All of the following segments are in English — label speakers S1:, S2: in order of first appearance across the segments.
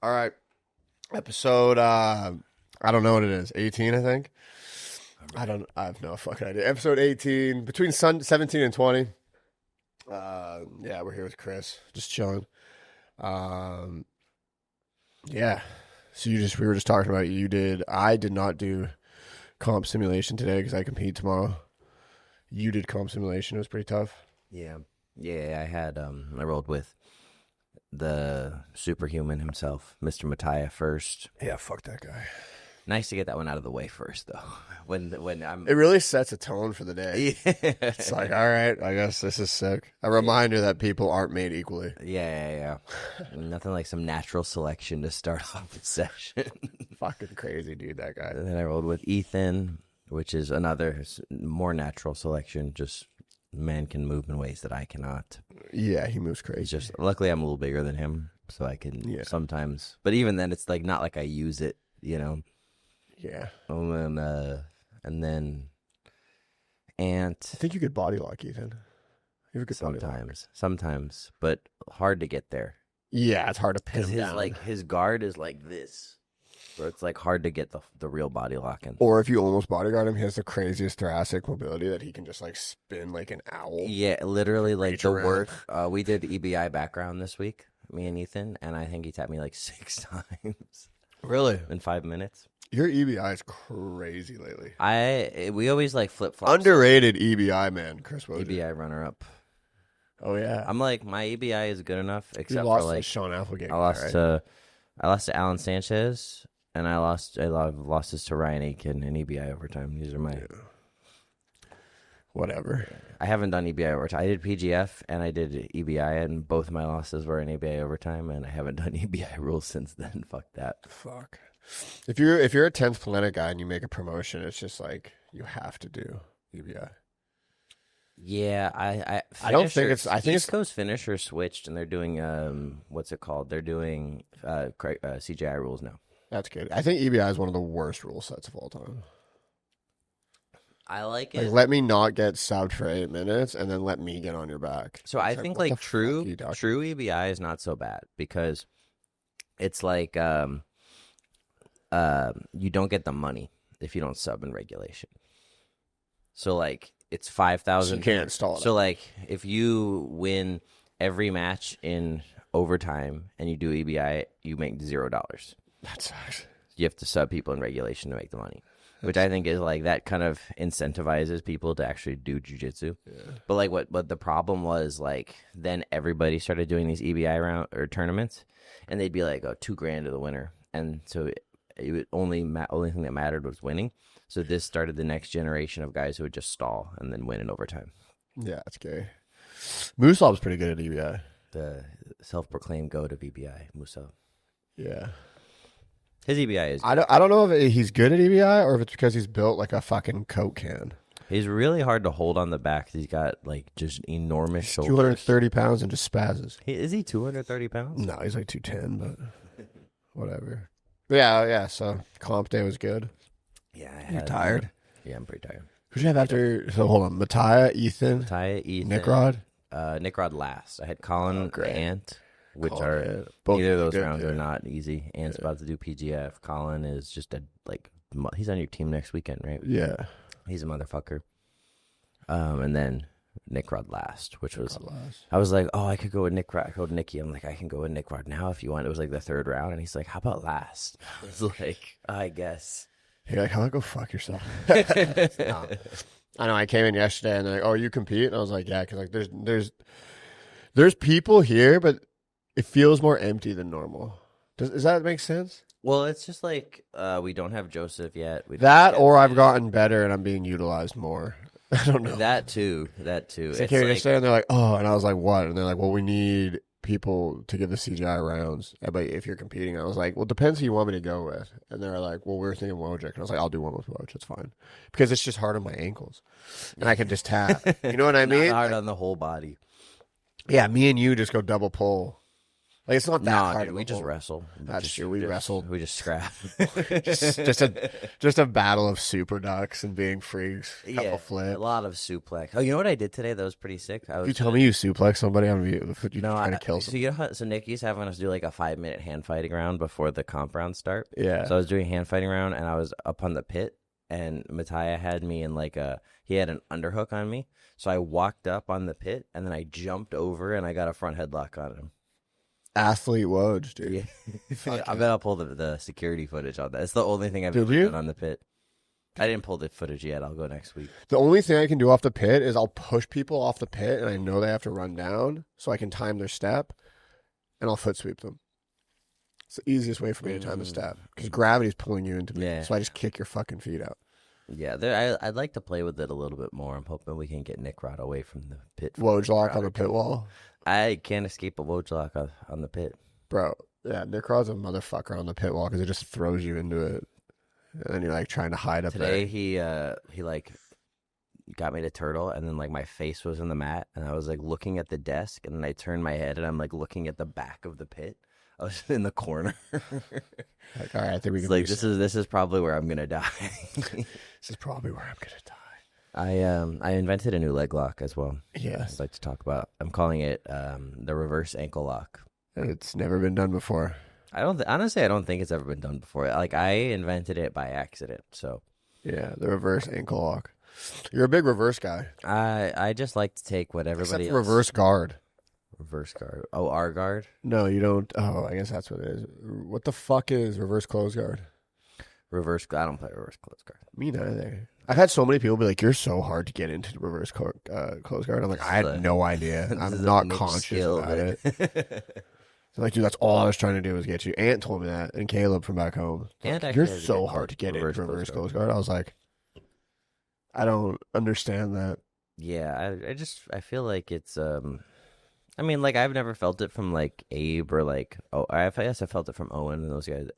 S1: All right. Episode, I don't know what it is. 18, I think. I have no fucking idea. Episode 18, between 17 and 20. Yeah, we're here with Chris, just chilling. Yeah. So we were just talking about I did not do comp simulation today because I compete tomorrow. You did comp simulation. It was pretty tough.
S2: Yeah. I rolled with the superhuman himself, Mr. Mattia first.
S1: Yeah, fuck that guy.
S2: Nice to get that one out of the way first, though.
S1: It really sets a tone for the day.
S2: Yeah.
S1: It's like, all right, I guess this is sick. A reminder that people aren't made equally.
S2: Yeah. Nothing like some natural selection to start off the session.
S1: Fucking crazy, dude, that guy.
S2: And then I rolled with Ethan, which is another more natural selection. Just man can move in ways that I cannot.
S1: Yeah, he moves crazy.
S2: It's just luckily I'm a little bigger than him, so I can sometimes. But even then, it's like not like I use it, you know.
S1: Yeah.
S2: And then Ant.
S1: I think you could body lock, Ethan. You have a good
S2: sometimes, but hard to get there.
S1: Yeah, it's hard to pin him down.
S2: His guard is like this, so it's like hard to get the real body lock in.
S1: Or if you almost bodyguard him, he has the craziest thoracic mobility that he can just like spin like an owl.
S2: Yeah, literally like the
S1: around.
S2: worst. We did EBI background this week, me and Ethan, and I think he tapped me like 6 times.
S1: Really?
S2: In 5 minutes.
S1: Your EBI is crazy lately.
S2: We always like flip flops.
S1: Underrated EBI man, Chris Wojcik.
S2: EBI runner up.
S1: Oh yeah.
S2: I'm like, my EBI is good enough, except
S1: lost
S2: for like
S1: Sean Applegate.
S2: I lost to Alan Sanchez, and I lost losses to Ryan Aiken in EBI overtime. These are my
S1: whatever.
S2: I haven't done EBI overtime. I did PGF and I did EBI, and both of my losses were in EBI overtime, and I haven't done EBI rules since then. Fuck that.
S1: Fuck. If you're a 10th Planet guy and you make a promotion, it's just like you have to do EBI.
S2: Yeah,
S1: I don't think it's. I think
S2: East Coast Finisher switched, and they're doing what's it called? They're doing CJI rules now.
S1: That's good. I think EBI is one of the worst rule sets of all time.
S2: I like it.
S1: Like, let me not get subbed for 8 minutes, and then let me get on your back.
S2: So I think like true EBI is not so bad because it's like you don't get the money if you don't sub in regulation. So like it's 5,000.
S1: So you can't stall it.
S2: So like if you win every match in overtime and you do EBI, you make $0.
S1: That sucks.
S2: You have to sub people in regulation to make the money, which I think is like that kind of incentivizes people to actually do jiu-jitsu. Yeah. But like what the problem was, like then everybody started doing these EBI round or tournaments, and they'd be like, oh, $2,000 to the winner, and so it would only thing that mattered was winning. So this started the next generation of guys who would just stall and then win in overtime.
S1: Yeah, that's gay. Musab's pretty good at EBI.
S2: The self-proclaimed goat of EBI, Musab.
S1: Yeah.
S2: His EBI is
S1: good. I don't know if he's good at EBI or if it's because he's built like a fucking Coke can.
S2: He's really hard to hold on the back. He's got like just enormous shoulders.
S1: 230 pounds and just spazzes.
S2: Is he 230 pounds?
S1: No, he's like 210, but whatever. Yeah, so comp day was good.
S2: Yeah.
S1: You're tired?
S2: Yeah, I'm pretty tired.
S1: Who'd you have after? So hold on. Mattia, Ethan. Nickrod?
S2: Nickrod last. I had Colin, Ant, which
S1: Colin,
S2: are
S1: both
S2: neither of those
S1: good,
S2: rounds are not easy. Ant's about to do PGF. Colin is just he's on your team next weekend, right?
S1: Yeah.
S2: He's a motherfucker. And then Nickrod last, which was I was like, oh, I could go with Nickrod. I go with Nicky. I'm like, I can go with Nickrod now if you want. It was like the 3rd round, and he's like, how about last? I was like, I guess.
S1: You're like, how about go fuck yourself? No. I know. I came in yesterday and they're like, oh, you compete? And I was like, yeah, because like there's people here, but it feels more empty than normal. Does that make sense?
S2: Well, it's just like we don't have Joseph yet.
S1: I've gotten better and I'm being utilized more. I don't know.
S2: That too.
S1: So I came yesterday and they're like, oh, and I was like, what? And they're like, well, we need people to give the CJI rounds, but if you're competing, I was like, well, depends who you want me to go with. And they're like, well, we're thinking Wojcik, and I was like, I'll do one with Wojcik, it's fine, because it's just hard on my ankles, and I can just tap. You know what I mean?
S2: Not hard on the whole body.
S1: Yeah, me and you just go double pull. Like it's not that hard.
S2: Dude, we just wrestle.
S1: That's true. We wrestled.
S2: We just scrap.
S1: just a battle of super ducks and being freaks. Couple flips.
S2: A lot of suplex. Oh, you know what I did today? That was pretty sick.
S1: You tell me you suplex somebody, I'm trying to kill
S2: someone. So Nikki's having us do like a 5-minute hand fighting round before the comp rounds start.
S1: Yeah.
S2: So I was doing hand fighting round, and I was up on the pit, and Mattia had me in he had an underhook on me. So I walked up on the pit, and then I jumped over, and I got a front headlock on him.
S1: Athlete Woj, dude.
S2: Yeah. I bet I'll pull the security footage on that. It's the only thing I've done on the pit. I didn't pull the footage yet. I'll go next week.
S1: The only thing I can do off the pit is I'll push people off the pit, and I know they have to run down, so I can time their step, and I'll foot sweep them. It's the easiest way for me to time a step, because gravity's pulling you into me, so I just kick your fucking feet out.
S2: Yeah, I'd like to play with it a little bit more. I'm hoping we can get Nick Rod away from the pit.
S1: Wojcik on the pit wall.
S2: I can't escape a Wojcik on the pit.
S1: Bro, yeah, Nick Rod's a motherfucker on the pit wall because it just throws you into it. And then you're like trying to hide up
S2: Today,
S1: there.
S2: he like got me to turtle, and then like my face was in the mat, and I was like looking at the desk, and then I turned my head, and I'm like looking at the back of the pit. I was in the corner.
S1: Like, all right, I think we can.
S2: Like this is probably where I'm gonna die.
S1: This is probably where I'm gonna die.
S2: I invented a new leg lock as well.
S1: Yes,
S2: I'd like to talk about. I'm calling it the reverse ankle lock.
S1: It's never been done before.
S2: Honestly, I don't think it's ever been done before. Like I invented it by accident. So
S1: yeah, the reverse ankle lock. You're a big reverse guy.
S2: I just like to take what everybody
S1: else. Reverse guard.
S2: Reverse guard. Oh, R guard?
S1: No, you don't. Oh, I guess that's what it is. What the fuck is reverse close guard?
S2: I don't play reverse close guard.
S1: Me neither. I've had so many people be like, "You're so hard to get into reverse close guard." I'm like, I had no idea. I'm not conscious about it. So like, dude, that's all I was trying to do was get you. Ant told me that, and Caleb from back home. Like, you're so hard to get into reverse close guard. I was like, I don't understand that.
S2: Yeah, I feel like it's I mean, like, I've never felt it from, like, Abe or, like, I guess I felt it from Owen and those guys.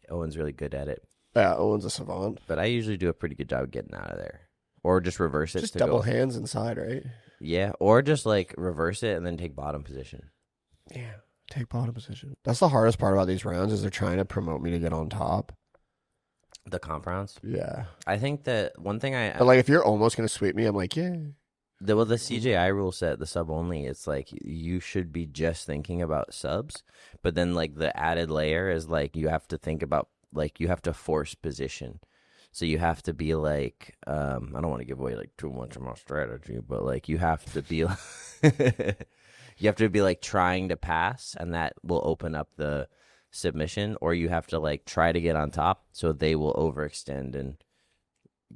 S2: Owen's really good at it.
S1: Yeah, Owen's a savant.
S2: But I usually do a pretty good job getting out of there. Or just reverse it.
S1: Just double hands inside, right?
S2: Yeah, or just, like, reverse it and then take bottom position.
S1: Yeah, take bottom position. That's the hardest part about these rounds is they're trying to promote me to get on top.
S2: The comp rounds?
S1: Yeah.
S2: I think that one thing
S1: But, like, if you're almost going to sweep me, I'm like, yeah.
S2: The CJI rule set, the sub only, it's like you should be just thinking about subs, but then like the added layer is like you have to think about, like, you have to force position. So you have to be like, I don't want to give away like too much of my strategy, but like you have to be like trying to pass, and that will open up the submission, or you have to like try to get on top so they will overextend and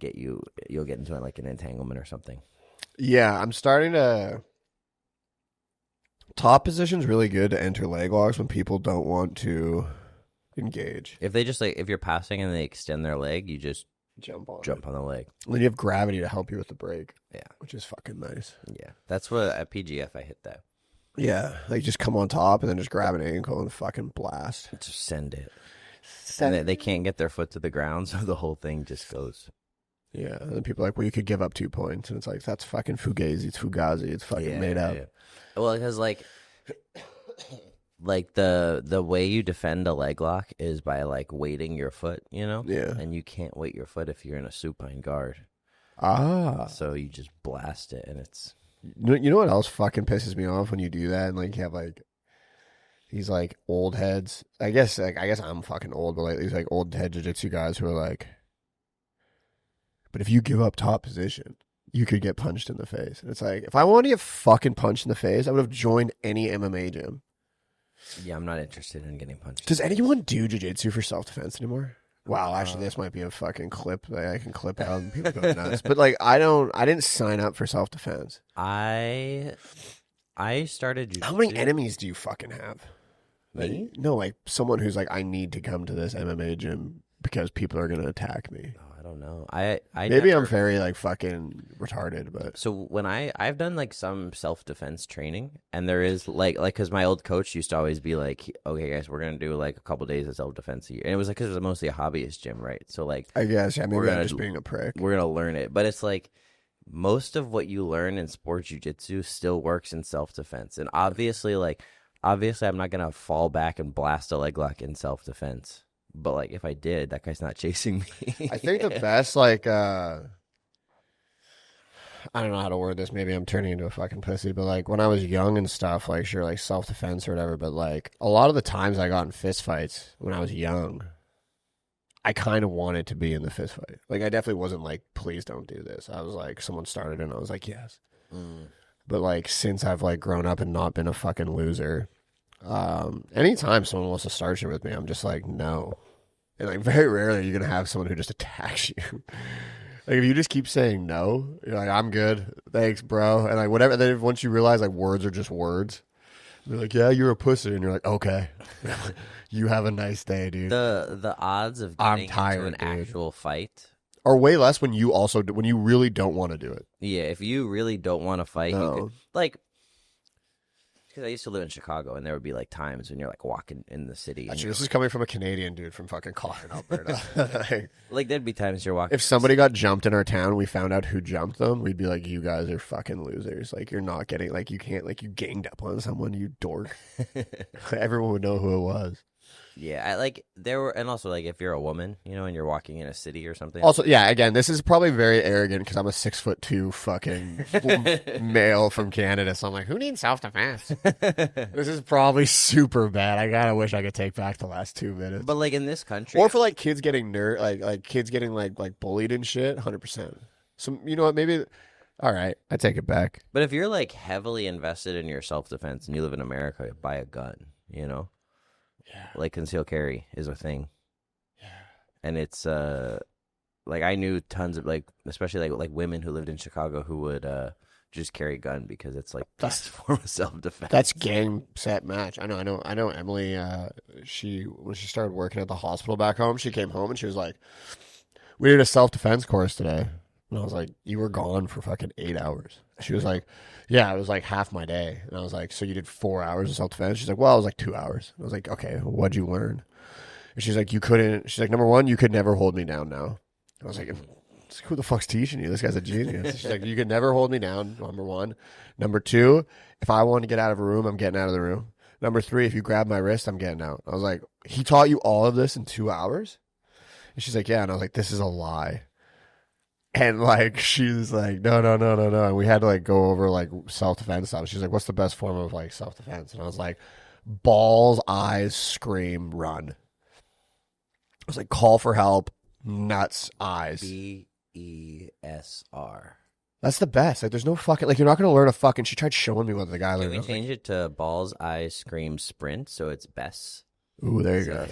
S2: you'll get into like an entanglement or something.
S1: Yeah, I'm starting to... Top position's really good to enter leg locks when people don't want to engage.
S2: If they just, like, if you're passing and they extend their leg, you just
S1: jump on
S2: the leg.
S1: And then you have gravity to help you with the break.
S2: Yeah.
S1: Which is fucking nice.
S2: Yeah. That's what, at PGF, I hit that.
S1: Yeah. Like, just come on top and then just grab an ankle and fucking blast.
S2: Just send it. They can't get their foot to the ground, so the whole thing just goes...
S1: Yeah, and then people are like, well, you could give up 2 points. And it's like, that's fucking Fugazi. It's Fugazi. It's fucking made up.
S2: Yeah. Well, because, like the way you defend a leg lock is by, like, weighting your foot, you know?
S1: Yeah.
S2: And you can't weight your foot if you're in a supine guard.
S1: Ah.
S2: So you just blast it, and it's...
S1: You know what else fucking pisses me off when you do that? And, like, you have, like, these, like, old heads. I guess I'm fucking old, but, like, these, like, old head jiu-jitsu guys who are, like... But if you give up top position, you could get punched in the face. And it's like, if I wanted to get fucking punched in the face, I would have joined any MMA gym.
S2: Yeah, I'm not interested in getting punched.
S1: Does anyone do jiu-jitsu for self-defense anymore? Wow, actually, this might be a fucking clip that I can clip out and people go nuts. But, like, I didn't sign up for self-defense.
S2: I started jiu-jitsu.
S1: How many enemies do you fucking have?
S2: Me?
S1: Like, no, like, someone who's like, I need to come to this MMA gym because people are going to attack me.
S2: I don't know.
S1: I'm very like fucking retarded, but
S2: so when I've done like some self-defense training, and there is like because my old coach used to always be like, okay guys, we're gonna do like a couple days of self-defense a year, and it was like because it was mostly a hobbyist gym, right? So like
S1: I guess maybe I'm just being a prick.
S2: We're gonna learn it, but it's like most of what you learn in sport jiu-jitsu still works in self-defense, and obviously like obviously I'm not gonna fall back and blast a leg lock in self-defense. But like if I did, that guy's not chasing me.
S1: I think the best, like, I don't know how to word this. Maybe I'm turning into a fucking pussy, but like when I was young and stuff, like sure, like self-defense or whatever, but like a lot of the times I got in fist fights when I was young, I kind of wanted to be in the fist fight. Like I definitely wasn't like, please don't do this. I was like, someone started and I was like, yes. But like since I've like grown up and not been a fucking loser, anytime someone wants to start shit with me, I'm just like, no. And like very rarely you're gonna have someone who just attacks you. Like if you just keep saying no, you're like, I'm good, thanks, bro, and like whatever. And then once you realize like words are just words, they're like, yeah, you're a pussy, and you're like, okay, you have a nice day, dude.
S2: The odds of getting into an actual fight
S1: are way less when you really don't want to do it.
S2: Yeah, if you really don't want to fight, you could, like. Because I used to live in Chicago, and there would be like times when you're like walking in the city.
S1: Actually, this is coming from a Canadian dude from fucking Cochrane, Alberta.
S2: Like there'd be times you're walking.
S1: If somebody got jumped in our town, we found out who jumped them, we'd be like, "You guys are fucking losers. Like you're not getting, like you can't, like you ganged up on someone, you dork." Everyone would know who it was.
S2: Yeah, I like there were, and also like if you're a woman, you know, and you're walking in a city or something.
S1: Also, yeah, again, this is probably very arrogant because I'm a 6'2" fucking male from Canada, so I'm like, who needs self-defense? This is probably super bad. I gotta wish I could take back the last 2 minutes.
S2: But like in this country,
S1: or for like kids getting like kids getting like bullied and shit, 100%. So you know what? Maybe. All right, I take it back.
S2: But if you're like heavily invested in your self-defense and you live in America, buy a gun. You know.
S1: Yeah.
S2: Like concealed carry is a thing.
S1: Yeah.
S2: And it's like I knew tons of like especially like women who lived in Chicago who would just carry a gun because it's like best form of self-defense.
S1: That's gang set match. I know Emily, when she started working at the hospital back home, she came home and she was like, we did a self-defense course today. And I was like, you were gone for fucking 8 hours. She was like, yeah, it was like half my day. And I was like, so you did 4 hours of self-defense? She's like, well, it was like 2 hours. I was like, okay, what'd you learn? And she's like, she's like, number one, you could never hold me down now. I was like, who the fuck's teaching you? This guy's a genius. She's like, you could never hold me down, number one. Number two, if I want to get out of a room, I'm getting out of the room. Number three, if you grab my wrist, I'm getting out. I was like, he taught you all of this in 2 hours? And she's like, yeah. And I was like, this is a lie. And like she was like, no. And we had to like go over like self-defense stuff. She's like, what's the best form of like self-defense? And I was like, balls, eyes, scream, run. I was like, call for help, nuts, eyes.
S2: BESR.
S1: That's the best. Like there's no fucking, like you're not going to learn a fucking, she tried showing me what the guy learned.
S2: Can we change it to balls, eyes, scream, sprint so it's BESS?
S1: Ooh, there you go.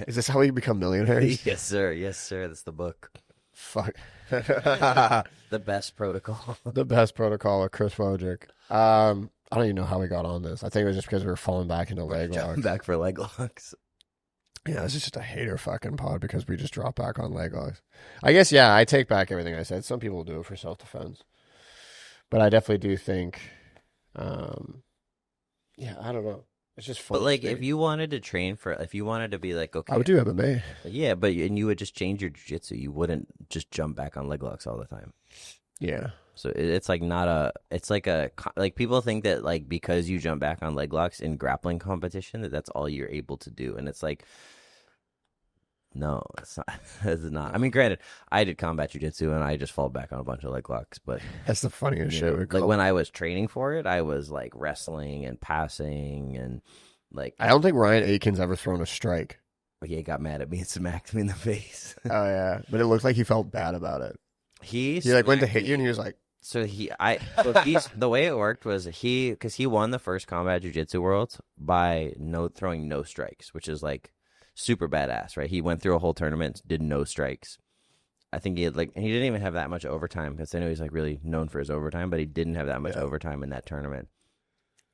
S1: Is this how we become millionaires?
S2: Yes, sir. Yes, sir. That's the book.
S1: Fuck.
S2: The best protocol.
S1: The best protocol with Chris Wojcik. I don't even know how we got on this. I think it was just because we were falling back into leg locks.
S2: Back for leg locks.
S1: Yeah, this is just a hater fucking pod because we just dropped back on leg locks. I guess, yeah, I take back everything I said. Some people do it for self-defense. But I definitely do think, yeah, I don't know. It's just fun.
S2: But like, if you wanted to train for, if you wanted to be like, okay,
S1: I would do MMA.
S2: Yeah, and you would just change your jiu-jitsu. You wouldn't just jump back on leg locks all the time.
S1: Yeah.
S2: So it's like not a, it's like a, like people think that like because you jump back on leg locks in grappling competition, that's all you're able to do. And it's like, no, it's not. It's not. I mean, granted, I did combat jiu-jitsu and I just fall back on a bunch of leg locks, but
S1: that's the funniest shit.
S2: Like when I was training for it, I was like wrestling and passing and like.
S1: I don't think Ryan Aiken's ever thrown a strike.
S2: He got mad at me and smacked me in the face.
S1: Oh yeah, but it looked like he felt bad about it.
S2: He
S1: like went to hit you and he was like.
S2: So the way it worked was because he won the first combat jiu-jitsu worlds by throwing no strikes, which is like super badass, right? He went through a whole tournament, did no strikes. I think he had and he didn't even have that much overtime because I know he's like really known for his overtime, but he didn't have that much overtime in that tournament.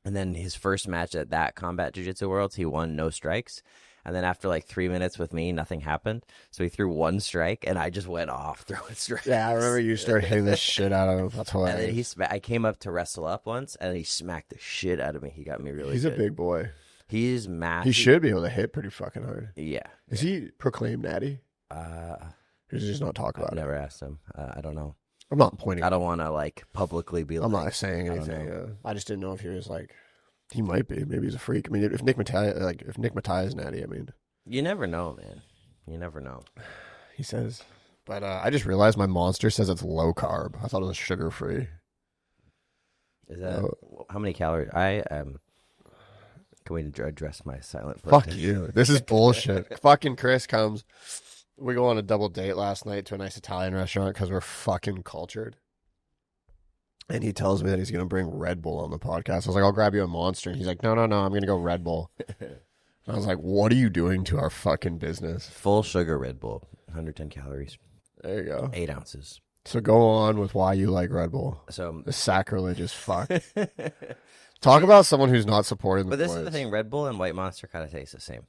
S2: And then his first match at that combat jiu-jitsu worlds, he won no strikes. And then after like 3 minutes with me, nothing happened. So he threw one strike, and I just went off throwing strikes.
S1: Yeah, I remember you started hitting the shit out of him. That's hilarious.
S2: And then I came up to wrestle up once, and he smacked the shit out of me. He got me really
S1: He's
S2: good.
S1: a big boy.
S2: He's massive.
S1: He should be able to hit pretty fucking hard.
S2: Yeah.
S1: Is he proclaimed natty?
S2: Or
S1: does he just not talk about it?
S2: I've never asked him. I don't know.
S1: I'm not pointing.
S2: I don't want to like publicly be like.
S1: I'm not saying anything. I just didn't know if he was like He might be. Maybe he's a freak. I mean, if Nick Matai is natty, I mean,
S2: you never know, man. You never know.
S1: He says. But I just realized my Monster says it's low carb. I thought it was sugar free.
S2: Is that how many calories? Can we address my silent
S1: protest? Fuck you. This is bullshit. Fucking Chris comes. We go on a double date last night to a nice Italian restaurant because we're fucking cultured. And he tells me that he's going to bring Red Bull on the podcast. I was like, I'll grab you a Monster. And he's like, no, I'm going to go Red Bull. I was like, what are you doing to our fucking business?
S2: Full sugar Red Bull, 110 calories.
S1: There you go.
S2: 8 ounces.
S1: So go on with why you like Red Bull.
S2: So
S1: the sacrilegious fuck. Talk about someone who's not supporting the
S2: But this
S1: boys.
S2: is the thing, Red Bull and White Monster kind of taste the same.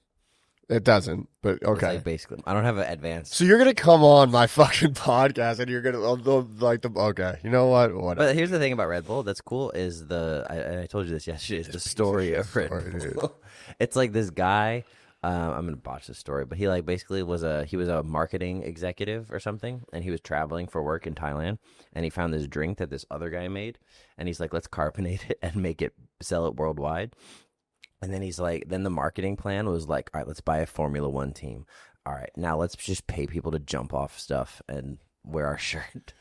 S1: It doesn't, but okay.
S2: It's like basically, I don't have an advanced.
S1: So you're going to come on my fucking podcast and you're going to, okay, you know what? Whatever.
S2: But here's the thing about Red Bull that's cool is I told you this yesterday, is the story of Red Bull. It's like this guy, I'm going to botch the story, but he like basically was a marketing executive or something, and he was traveling for work in Thailand, and he found this drink that this other guy made, and he's like, let's carbonate it and sell it worldwide. And then he's like, then the marketing plan was like, all right, let's buy a Formula One team. All right, now let's just pay people to jump off stuff and wear our shirt.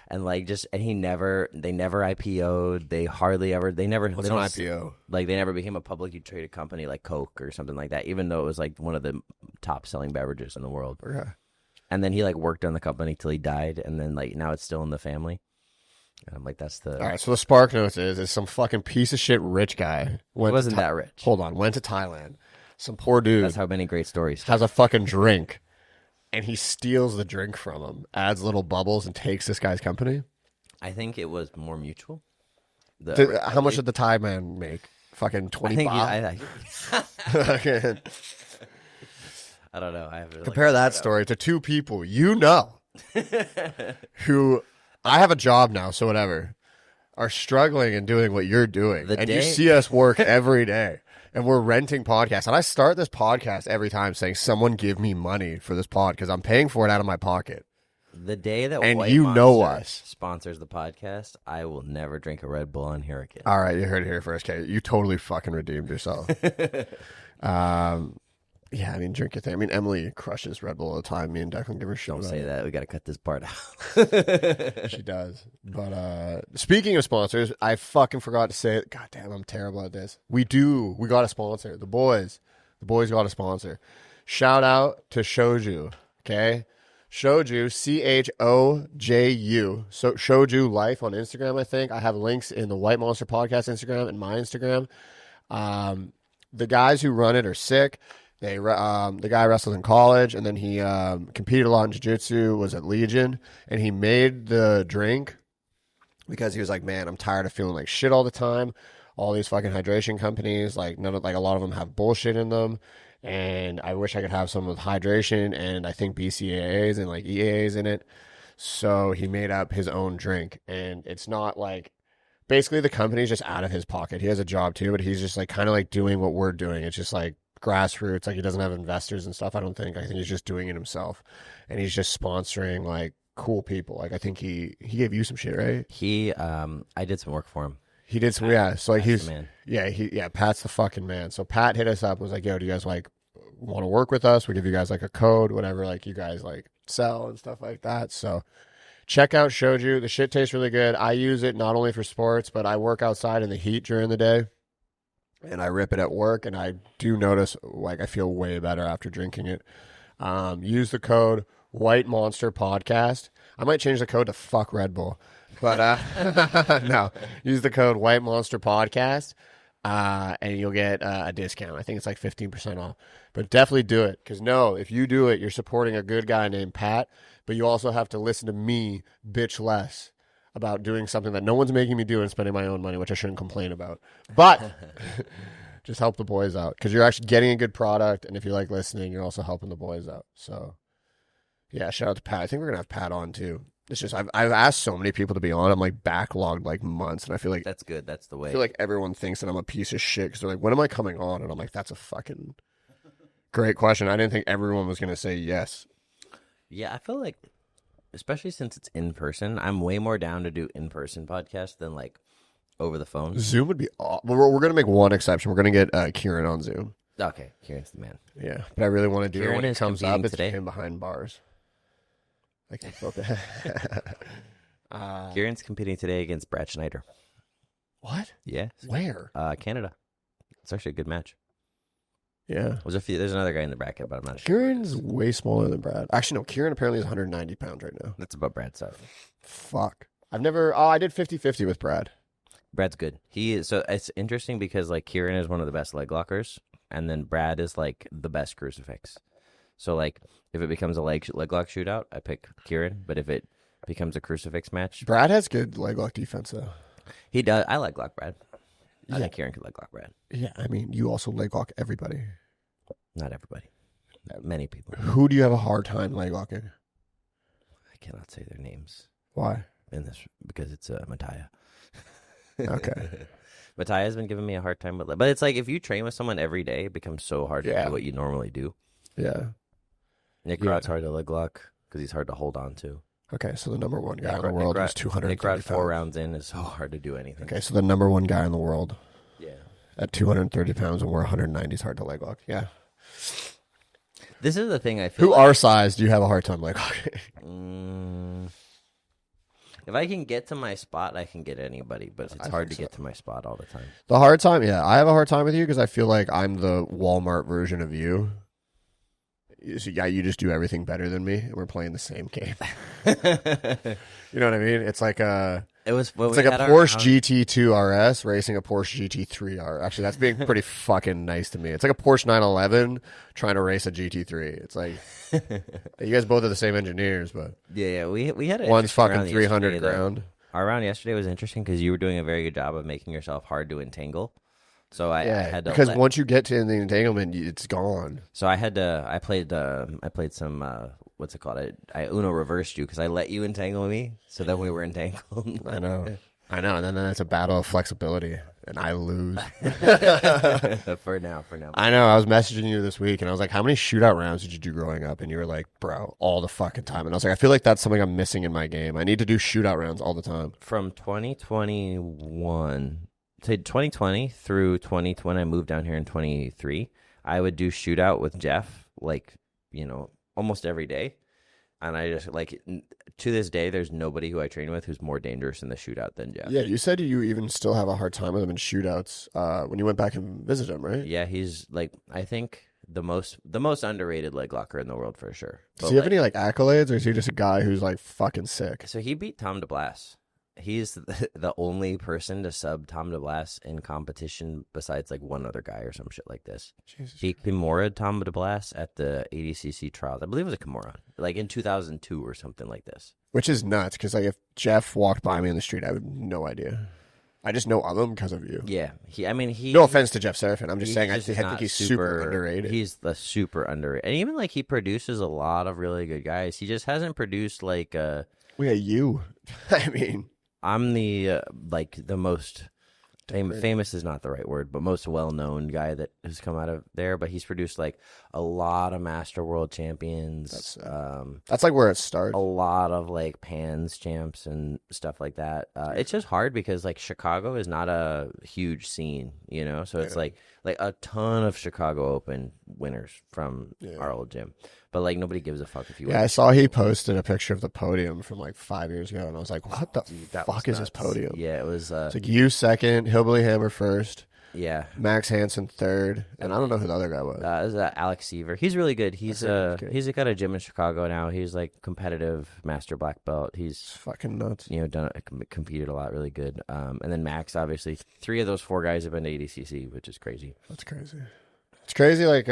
S2: And like they never IPO'd. They hardly ever, they never.
S1: What's an IPO?
S2: Like they never became a publicly traded company like Coke or something like that, even though it was like one of the top selling beverages in the world.
S1: Okay.
S2: And then he like worked on the company till he died. And then like now it's still in the family. And I'm like, that's the...
S1: All right, so the Spark Notes is some fucking piece of shit rich guy.
S2: Wasn't that rich.
S1: Hold on, went to Thailand. Some poor dude.
S2: That's how many great stories.
S1: Has a fucking drink, and he steals the drink from him, adds little bubbles, and takes this guy's company.
S2: I think it was more mutual.
S1: How much did the Thai man make? Fucking 20
S2: I don't know.
S1: Compare that story to two people who... I have a job now, so whatever, are struggling and doing what you're doing. You see us work every day, and we're renting podcasts. And I start this podcast every time saying, someone give me money for this pod, because I'm paying for it out of my pocket.
S2: The day that
S1: and
S2: White
S1: you
S2: Monster
S1: know us
S2: sponsors the podcast, I will never drink a Red Bull on here again.
S1: All right, you heard it here first, Kate. You totally fucking redeemed yourself. Yeah, I mean, drink your thing. I mean, Emily crushes Red Bull all the time. Me and Declan give her shit.
S2: Don't say that. We got to cut this part out.
S1: She does. But speaking of sponsors, I fucking forgot to say it. God damn, I'm terrible at this. We got a sponsor. The boys got a sponsor. Shout out to Shoju. Okay? Shoju, CHOJU. So Shoju Life on Instagram, I think. I have links in the White Monster Podcast Instagram and my Instagram. The guys who run it are sick. The guy wrestled in college, and then he competed a lot in jiu-jitsu, was at Legion, and he made the drink because he was like, man, I'm tired of feeling like shit all the time. All these fucking hydration companies, a lot of them have bullshit in them, and I wish I could have some with hydration, and I think BCAAs and like EAAs in it. So he made up his own drink, and it's not like, basically the company's just out of his pocket. He has a job too, but he's just like kind of like doing what we're doing. It's just like grassroots. Like he doesn't have investors and stuff. I think he's just doing it himself, and he's just sponsoring like cool people. Like I think he gave you some shit, right?
S2: I did some work for him.
S1: He did some, yeah. So like
S2: Pat's the man.
S1: Pat's the fucking man. So Pat hit us up and was like, yo, do you guys like want to work with us? We give you guys like a code, whatever, like you guys like sell and stuff like that. So check out Shoju. The shit tastes really good. I use it not only for sports, but I work outside in the heat during the day, and I rip it at work, and I do notice like I feel way better after drinking it. Use the code White Monster Podcast. I might change the code to fuck Red Bull, but no, use the code White Monster Podcast, and you'll get a discount. I think it's like 15% off, but definitely do it. Because if you do it, you're supporting a good guy named Pat, but you also have to listen to me bitch less about doing something that no one's making me do and spending my own money, which I shouldn't complain about. But just help the boys out, because you're actually getting a good product, and if you like listening, you're also helping the boys out. So yeah, shout out to Pat. I think we're gonna have Pat on too. It's just I've asked so many people to be on. I'm like backlogged like months, and I feel like
S2: that's good. That's the way.
S1: I feel like everyone thinks that I'm a piece of shit because they're like, when am I coming on? And I'm like, that's a fucking great question. I didn't think everyone was gonna say yes.
S2: Yeah, I feel like, especially since it's in person, I'm way more down to do in person podcasts than like over the phone.
S1: Zoom would be awesome. We're going to make one exception. We're going to get Kieran on Zoom.
S2: Okay, Kieran's the man.
S1: Yeah, but I really want to do
S2: Kieran
S1: it when it
S2: is
S1: comes
S2: competing
S1: up. It's
S2: today.
S1: him behind bars. I can feel that.
S2: Kieran's competing today against Brad Schneider.
S1: What?
S2: Yeah.
S1: Where?
S2: Canada. It's actually a good match.
S1: Yeah.
S2: There's another guy in the bracket, but I'm not sure.
S1: Kieran's way smaller than Brad. Actually, no. Kieran apparently is 190 pounds right now.
S2: That's about Brad's size.
S1: Fuck. I've never. Oh, I did 50-50 with Brad.
S2: Brad's good. He is. So it's interesting because like Kieran is one of the best leg lockers, and then Brad is like the best crucifix. So like if it becomes a leg lock shootout, I pick Kieran. But if it becomes a crucifix match,
S1: Brad has good leg lock defense though.
S2: he does. I leg lock Brad. I
S1: Yeah.
S2: think Kieran could leg lock Brad.
S1: Yeah, I mean, you also leg lock everybody.
S2: Not everybody. Many people.
S1: Who do you have a hard time leg locking?
S2: I cannot say their names
S1: Why?
S2: in this because it's Mattia.
S1: Okay.
S2: Mattia's been giving me a hard time with, but it's like if you train with someone every day, it becomes so hard to do what you normally do.
S1: Yeah.
S2: Nick Rod's hard to leg lock because he's hard to hold on to.
S1: Okay, so the number one guy in the world is 230
S2: Nick Rod
S1: pounds.
S2: 4 rounds in is so hard to do anything.
S1: Okay, so the number one guy in the world
S2: Yeah.
S1: at 230 pounds and we're 190 is hard to leg lock. Yeah.
S2: This is the thing I feel
S1: Who
S2: like,
S1: our size do you have a hard time leg locking?
S2: if I can get to my spot, I can get anybody, but it's hard to get to my spot all the time.
S1: The hard time, yeah. I have a hard time with you because I feel like I'm the Walmart version of you. So, yeah, you just do everything better than me, and we're playing the same game. You know what I mean? It's like a Porsche GT2 RS racing a Porsche GT3 R. Actually, that's being pretty fucking nice to me. It's like a Porsche 911 trying to race a GT3. It's like you guys both are the same engineers, but
S2: yeah, we had
S1: one's fucking 300 ground.
S2: Our round yesterday was interesting because you were doing a very good job of making yourself hard to entangle. So I had to,
S1: because once you get to the entanglement, it's gone.
S2: So I played some what's it called? I Uno reversed you because I let you entangle me, so then we were entangled.
S1: I know, and then it's a battle of flexibility, and I lose.
S2: for now.
S1: I know. I was messaging you this week, and I was like, "How many shootout rounds did you do growing up?" And you were like, "Bro, all the fucking time." And I was like, "I feel like that's something I'm missing in my game. I need to do shootout rounds all the time."
S2: From 2021. So 2020 through 2020, I moved down here in 23. I would do shootout with Jeff, like, almost every day. And I just, like, to this day, there's nobody who I train with who's more dangerous in the shootout than Jeff.
S1: Yeah, you said you even still have a hard time with him in shootouts when you went back and visited him, right?
S2: Yeah, he's, like, I think the most underrated leg locker in the world for sure.
S1: Does he have any, like, accolades, or is he just a guy who's, like, fucking sick?
S2: So he beat Tom DeBlas. He's the only person to sub Tom DeBlas in competition besides like one other guy or some shit like this.
S1: Jesus.
S2: He Kimura Tom DeBlas at the ADCC trials. I believe it was a Kimura, like in 2002 or something like this.
S1: Which is nuts, because like if Jeff walked by me in the street, I would have no idea. I just know of him because of you.
S2: Yeah,
S1: no offense to Jeff Serafin. I'm just saying I think he's super underrated.
S2: He's the super underrated. And even like he produces a lot of really good guys. He just hasn't produced like
S1: yeah, you. I mean,
S2: I'm the like the most famous is not the right word, but most well-known guy that has come out of there. But he's produced like a lot of Master World Champions.
S1: That's like where it started.
S2: A lot of like Pans champs and stuff like that. It's just hard because like Chicago is not a huge scene, So it's like a ton of Chicago Open winners from our old gym. But like nobody gives a fuck if you win.
S1: I saw he posted a picture of the podium from like 5 years ago, and I was like, "What the fuck is this podium?"
S2: Yeah, it was.
S1: It's like you second, Hillbilly Hammer first,
S2: yeah,
S1: Max Hansen third, and I don't know who the other guy was.
S2: It was Alex Seaver. He's really good. He's got a gym in Chicago now. He's like competitive master black belt. He's
S1: fucking nuts.
S2: Competed a lot, really good. And then Max, obviously, 3 of those 4 guys have been to ADCC, which is crazy.
S1: That's crazy. It's crazy, like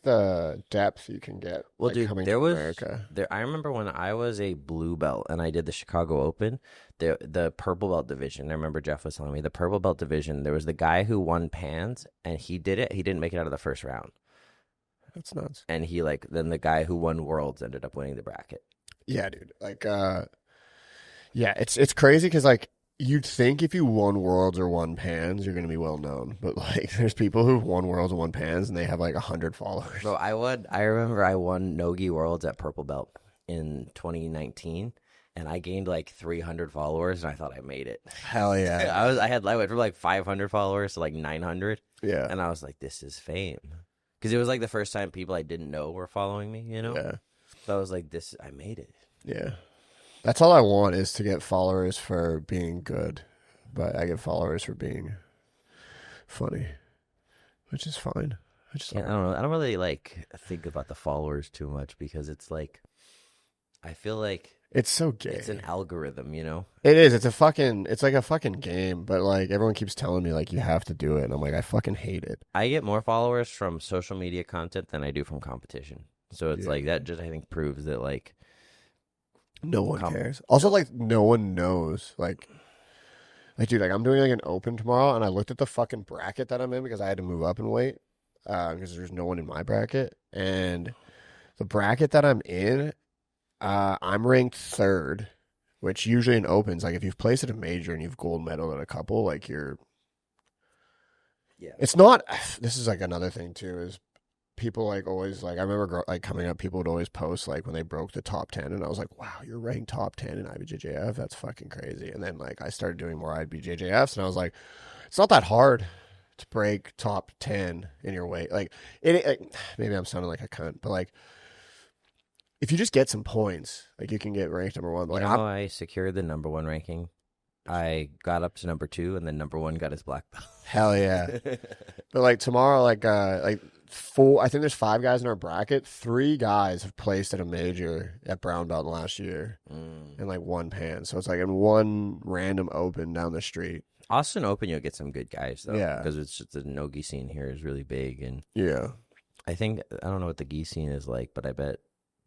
S1: the depth you can get.
S2: Well,
S1: like,
S2: dude,
S1: coming
S2: there
S1: to
S2: was
S1: America.
S2: I remember when I was a blue belt and I did the Chicago Open, the purple belt division. I remember Jeff was telling me the purple belt division. There was the guy who won Pans, and he did it. He didn't make it out of the first round.
S1: That's nuts.
S2: And then the guy who won Worlds ended up winning the bracket.
S1: Yeah, dude. Like, it's crazy because like. You'd think if you won Worlds or won Pans, you're going to be well known. But, like, there's people who've won Worlds and won Pans, and they have, like, 100 followers.
S2: So I remember I won Nogi Worlds at Purple Belt in 2019, and I gained like 300 followers, and I thought I made it.
S1: Hell yeah.
S2: I went from like 500 followers to like 900.
S1: Yeah.
S2: And I was like, this is fame. Because it was like the first time people I didn't know were following me, you know?
S1: Yeah.
S2: So I was like, I made it.
S1: Yeah. That's all I want is to get followers for being good. But I get followers for being funny, which is fine.
S2: I don't know. I don't really like think about the followers too much because it's like, I feel like
S1: it's so gay.
S2: It's an algorithm, you know?
S1: It is. It's like a fucking game, but like everyone keeps telling me like you have to do it. And I'm like, I fucking hate it.
S2: I get more followers from social media content than I do from competition. So it's like that just, I think, proves that like
S1: no one cares. Also, like no one knows. Like dude, like I'm doing like an open tomorrow and I looked at the fucking bracket that I'm in because I had to move up in weight because there's no one in my bracket. And the bracket that I'm in, I'm ranked 3rd, which usually in opens, like if you've placed at a major and you've gold medal at a couple, like you're, it's not, this is like another thing too, is people like always like, I remember like coming up, people would always post like when they broke the top 10 and I was like, wow, you're ranked top 10 in IBJJF. That's fucking crazy. And then like I started doing more IBJJFs and I was like, it's not that hard to break top 10 in your weight. Like maybe I'm sounding like a cunt, but like, if you just get some points, like you can get ranked number 1. But like
S2: I secured the number 1 ranking. I got up to number 2, and then number 1 got his black belt.
S1: Hell yeah! But like tomorrow, like 4. I think there's 5 guys in our bracket. 3 guys have placed at a major at brown belt last year, in like 1 pan. So it's like in 1 random open down the street.
S2: Austin Open, you'll get some good guys though.
S1: Yeah,
S2: because it's just the no-gi scene here is really big, and
S1: yeah,
S2: I don't know what the gi scene is like, but I bet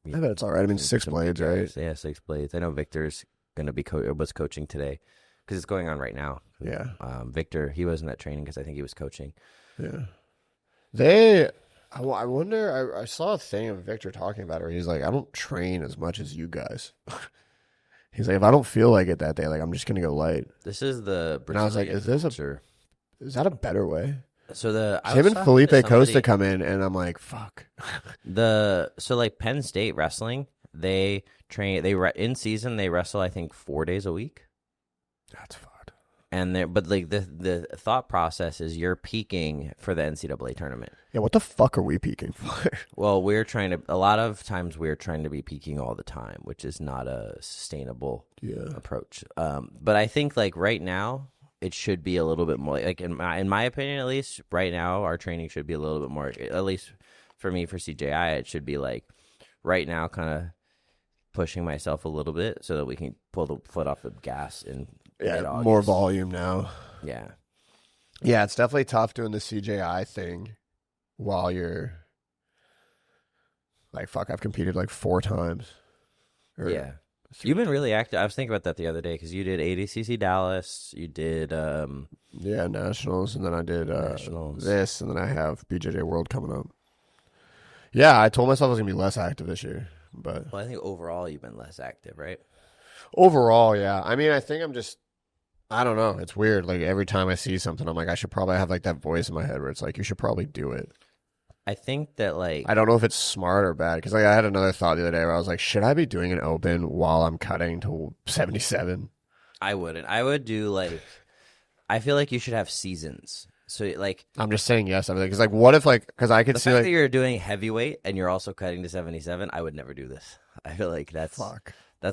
S1: it's all right. I mean, 6 blades, right?
S2: Yeah, 6 blades. I know Victor's gonna be was coaching today because it's going on right now.
S1: Yeah.
S2: Victor, he wasn't at training because I think he was coaching.
S1: Yeah. I wonder. I saw a thing of Victor talking about it where he's like, I don't train as much as you guys. He's like, if I don't feel like it that day, like I'm just gonna go light.
S2: This is the.
S1: And I was like, is that a better way?
S2: So
S1: him and Felipe Costa come in, and I'm like, fuck.
S2: So like Penn State wrestling, they train. In season they wrestle. I think 4 days a week.
S1: That's fun.
S2: And but like the thought process is you're peaking for the NCAA tournament.
S1: Yeah, what the fuck are we peaking for?
S2: Well, a lot of times we're trying to be peaking all the time, which is not a sustainable approach. But I think like right now. It should be a little bit more, like in my opinion, at least right now, our training should be a little bit more, at least for me, for CJI, it should be like right now kind of pushing myself a little bit so that we can pull the foot off the gas and
S1: more volume now.
S2: Yeah.
S1: Yeah, it's definitely tough doing the CJI thing while you're like, fuck, I've competed like 4 times.
S2: Yeah. You've been really active. I was thinking about that the other day because you did ADCC Dallas. You did
S1: Nationals, and then I did
S2: Nationals.
S1: This, and then I have BJJ World coming up. Yeah, I told myself I was gonna be less active this year, but
S2: I think overall you've been less active, right?
S1: Overall, yeah. I mean, I think I don't know. It's weird. Like every time I see something, I'm like, I should probably have like that voice in my head where it's like, you should probably do it.
S2: I think that like
S1: I don't know if it's smart or bad because like I had another thought the other day where I was like, should I be doing an open while I'm cutting to 77?
S2: I wouldn't. I would do like I feel like you should have seasons. So like
S1: I'm just saying yes. I'm like, because like what if like because I could
S2: the
S1: see
S2: fact
S1: like
S2: that you're doing heavyweight and you're also cutting to 77. I would never do this. I feel like that's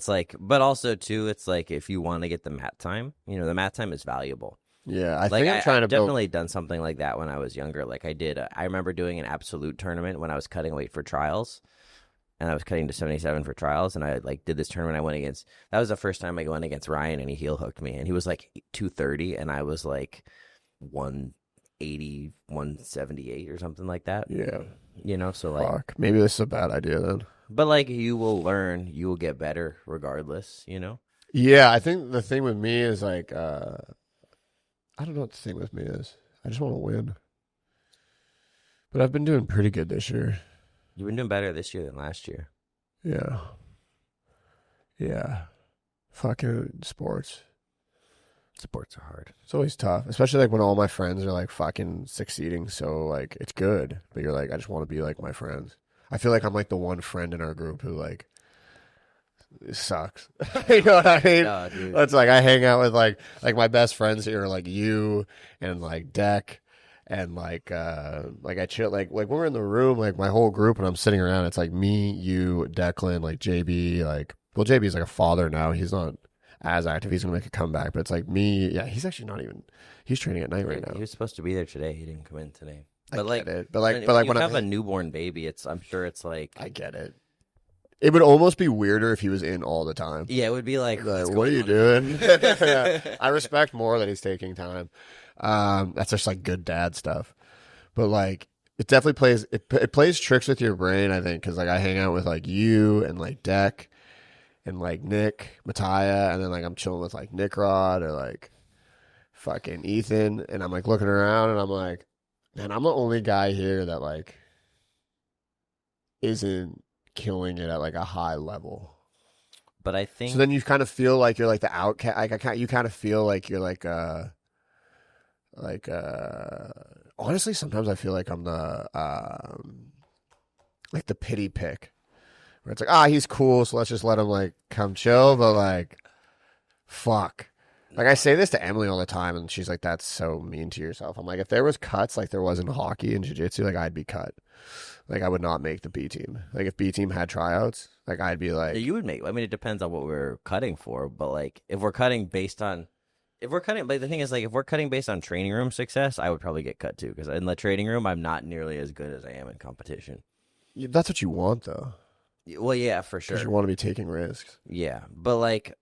S2: like, but also too, it's like if you want to get the mat time, the mat time is valuable.
S1: Yeah, I think I'm trying to
S2: definitely done something like that when I was younger. Like I did, I remember doing an absolute tournament when I was cutting weight for trials, and I was cutting to 77 for trials, and I like did this tournament. I went against. That was the first time I went against Ryan, and he heel hooked me, and he was like 230, and I was like 180, 178 or something like that.
S1: Yeah,
S2: so like,
S1: fuck. Maybe this is a bad idea then.
S2: But like, you will learn, you will get better regardless.
S1: Yeah, I think the thing with me is like. I don't know what the thing with me is. I just want to win. But I've been doing pretty good this year.
S2: You've been doing better this year than last year.
S1: Yeah. Yeah. Fucking sports.
S2: Sports are hard.
S1: It's always tough, especially like when all my friends are like fucking succeeding. So like it's good, but you're like, I just want to be like my friends. I feel like I'm like the one friend in our group who like It sucks. You know what I mean?
S2: No, dude.
S1: It's like I hang out with like my best friends here are like you and like Deck and like I chill like when we're in the room, like my whole group and I'm sitting around, it's like me, you, Declan, like JB, like well JB's like a father now. He's not as active. He's gonna make a comeback, but it's like me. Yeah, he's actually not even. He's training at night right now.
S2: He was supposed to be there today. He didn't come in today.
S1: I
S2: But like,
S1: get it. But like
S2: when you
S1: when
S2: have a newborn baby, I'm sure it's like.
S1: I get it. It would almost be weirder if he was in all the time.
S2: Yeah, it would be like,
S1: what are you doing? Yeah. I respect more that he's taking time. That's just like good dad stuff. But like, it definitely plays. It plays tricks with your brain, I think, because like I hang out with like you and like Deck and like Nick, Mattia, and then like I'm chilling with like Nick Rod or like fucking Ethan, and I'm like looking around and I'm like, man, I'm the only guy here that like isn't killing it at like a high level.
S2: But I think
S1: so. Then you kind of feel like you're like the outcast. Like you kind of feel like you're like honestly, sometimes I feel like I'm the like the pity pick, where it's like he's cool, so let's just let him like come chill. But like, fuck. Like I say this to Emily all the time, and she's like, "That's so mean to yourself." I'm like, if there was cuts like there was in hockey and jiu-jitsu, like I'd be cut. Like I would not make the B team. Like if B team had tryouts, like I'd be like,
S2: you would make. I mean, it depends on what we're cutting for, but like if we're cutting based on, but the thing is like if we're cutting based on training room success, I would probably get cut too because in the training room, I'm not nearly as good as I am in competition.
S1: That's what you want, though.
S2: Well, yeah, for sure.
S1: Because you want to be taking risks.
S2: Yeah, but like.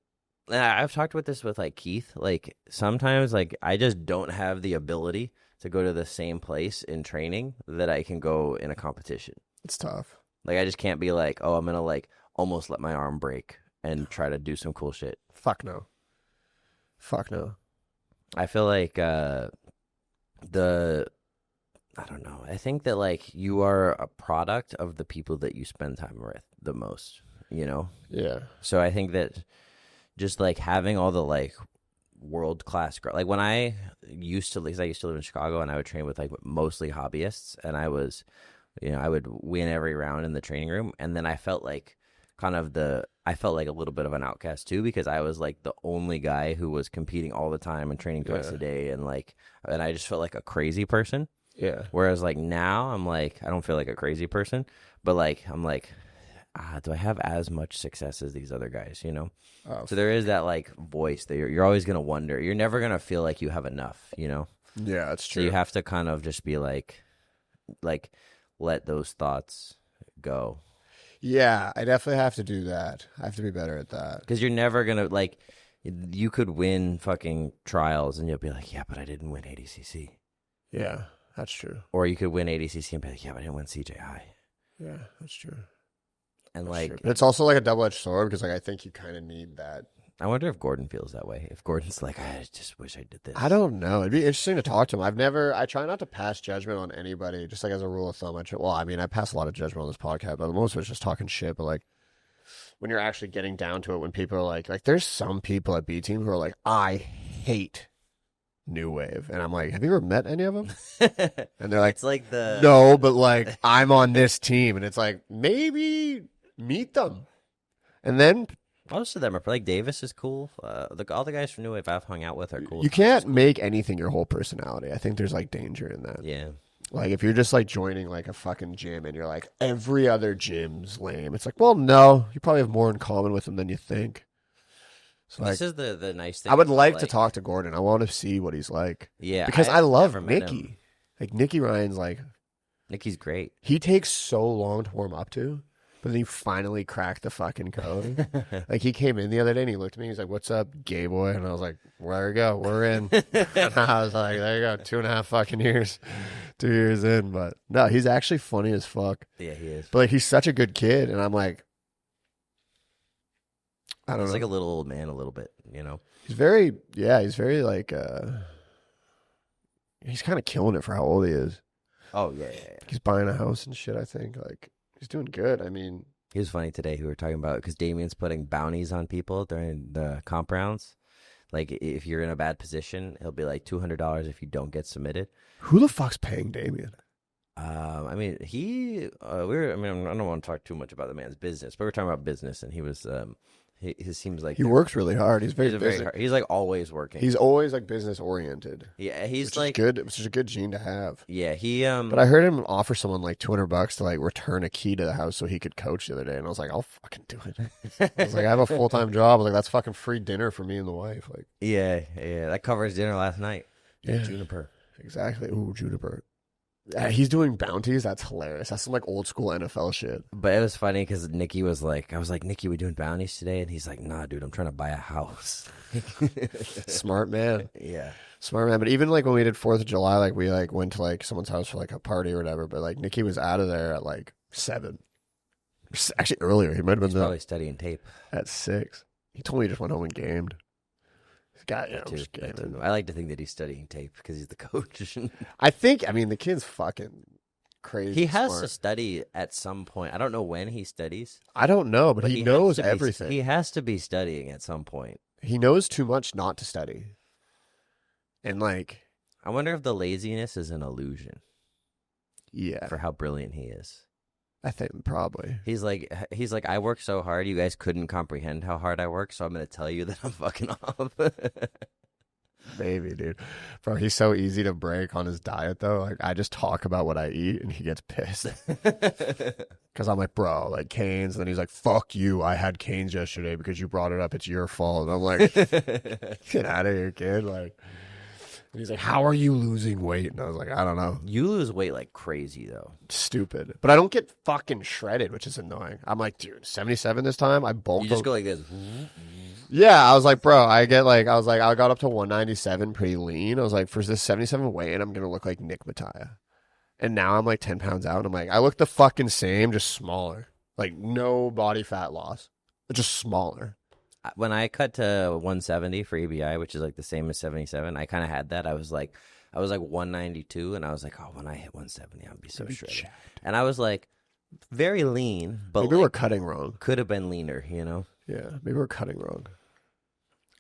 S2: I've talked with this with like Keith. Like sometimes, like I just don't have the ability to go to the same place in training that I can go in a competition.
S1: It's tough.
S2: Like I just can't be like, oh, I'm gonna like almost let my arm break and try to do some cool shit.
S1: Fuck no. Fuck no.
S2: I feel like I don't know. I think that like you are a product of the people that you spend time with the most. You know.
S1: Yeah.
S2: So I think that. Just like having all the like world class, like when I used to live in Chicago and I would train with like mostly hobbyists, and I was, I would win every round in the training room, and then I felt like I felt like a little bit of an outcast too because I was like the only guy who was competing all the time and training twice a day, and I just felt like a crazy person.
S1: Yeah.
S2: Whereas like now I'm like I don't feel like a crazy person, but like I'm like. Do I have as much success as these other guys, So there is that, like, voice that you're always going to wonder. You're never going to feel like you have enough,
S1: Yeah, that's true.
S2: So you have to kind of just be like, let those thoughts go.
S1: Yeah, I definitely have to do that. I have to be better at that.
S2: Because you're never going to, like, you could win fucking trials and you'll be like, yeah, but I didn't win ADCC.
S1: Yeah, that's true.
S2: Or you could win ADCC and be like, yeah, but I didn't win CJI.
S1: Yeah, that's true.
S2: And
S1: that's
S2: like,
S1: true. But it's also like a double-edged sword because like I think you kind of need that.
S2: I wonder if Gordon feels that way. If Gordon's like, I just wish I did this.
S1: I don't know. It'd be interesting to talk to him. I try not to pass judgment on anybody, just like as a rule of thumb. I pass a lot of judgment on this podcast, but most of it's just talking shit. But like when you're actually getting down to it, when people are like there's some people at B Team who are like, I hate New Wave. And I'm like, have you ever met any of them? And they're like,
S2: it's like
S1: no, but like I'm on this team. And it's like, maybe meet them. And then
S2: most of them are like Davis is cool. All the guys from New Wave I've hung out with are cool.
S1: You can't make anything your whole personality. I think there's like danger in that.
S2: Yeah.
S1: Like if you're just like joining like a fucking gym and you're like every other gym's lame. It's like, well, no, you probably have more in common with them than you think. So
S2: this
S1: like,
S2: is the nice thing.
S1: I would like to talk to Gordon. I want to see what he's like.
S2: Yeah.
S1: Because I love Nikki. Like Nicky Ryan's like
S2: Nicky's great.
S1: He takes so long to warm up to. But then he finally cracked the fucking code. Like, he came in the other day and he looked at me. He's like, what's up, gay boy? And I was like, there we go. We're in. And I was like, there you go. 2.5 fucking years. 2 years in. But no, he's actually funny as fuck.
S2: Yeah, he is.
S1: But like, he's such a good kid. And I'm like, I don't know.
S2: He's like a little old man a little bit,
S1: He's very like, he's kind of killing it for how old he is.
S2: Oh, yeah.
S1: He's buying a house and shit, I think. Like, he's doing good. I mean,
S2: he was funny today. We were talking about because Damien's putting bounties on people during the comp rounds. Like if you're in a bad position, he'll be like $200 if you don't get submitted.
S1: Who the fuck's paying Damien?
S2: I mean, I don't want to talk too much about the man's business, but we're talking about business, and he was, he seems like
S1: he works really hard. He's very busy.
S2: He's like always working.
S1: He's always like business oriented.
S2: Yeah, he's
S1: which
S2: like
S1: is good. Which is a good gene to have.
S2: Yeah, he.
S1: But I heard him offer someone like $200 to like return a key to the house so he could coach the other day, and I was like, I'll fucking do it. I was like, I have a full-time job. I was like, that's fucking free dinner for me and the wife. Like,
S2: yeah, that covers dinner last night.
S1: Yeah,
S2: Juniper.
S1: Exactly. Ooh, Juniper. Yeah, he's doing bounties. That's hilarious. That's some like old school NFL shit.
S2: But it was funny because Nikki was like, I was like, Nikki, we doing bounties today? And he's like, nah, dude, I'm trying to buy a house.
S1: Smart man.
S2: Yeah.
S1: Smart man. But even like when we did 4th of July, like we like went to like someone's house for like a party or whatever. But like Nikki was out of there at like 7. Actually earlier. He might have been
S2: probably studying tape.
S1: At 6. He told me he just went home and gamed.
S2: I like to think that he's studying tape because he's the coach.
S1: I mean, the kid's fucking crazy.
S2: He has
S1: smart.
S2: to study at some point. I don't know when he studies.
S1: I don't know, but he knows everything.
S2: He has to be studying at some point.
S1: He knows too much not to study. And like,
S2: I wonder if the laziness is an illusion.
S1: Yeah.
S2: For how brilliant he is.
S1: I think probably.
S2: He's like, I work so hard, you guys couldn't comprehend how hard I work, so I'm going to tell you that I'm fucking off.
S1: Maybe, dude. Bro, he's so easy to break on his diet, though. Like, I just talk about what I eat, and he gets pissed. Because I'm like, bro, like canes. And then he's like, fuck you. I had canes yesterday because you brought it up. It's your fault. And I'm like, get out of here, kid. Like, and he's like, how are you losing weight? And I was like, I don't know.
S2: You lose weight like crazy, though.
S1: Stupid. But I don't get fucking shredded, which is annoying. I'm like, dude, 77 this time? I bulked.
S2: You just go like this.
S1: Yeah, I was like, bro, I got up to 197 pretty lean. I was like, for this 77 weight, I'm going to look like Nick Mattia. And now I'm like 10 pounds out. And I'm like, I look the fucking same, just smaller. Like, no body fat loss. Just smaller.
S2: When I cut to 170 for ABI, which is like the same as 77, I kind of had that. I was like 192, and I was like, oh, when I hit 170, I'll be so shredded. Jacked. And I was like, very lean, but
S1: maybe we're cutting wrong.
S2: Could have been leaner, you know?
S1: Yeah, maybe we're cutting wrong.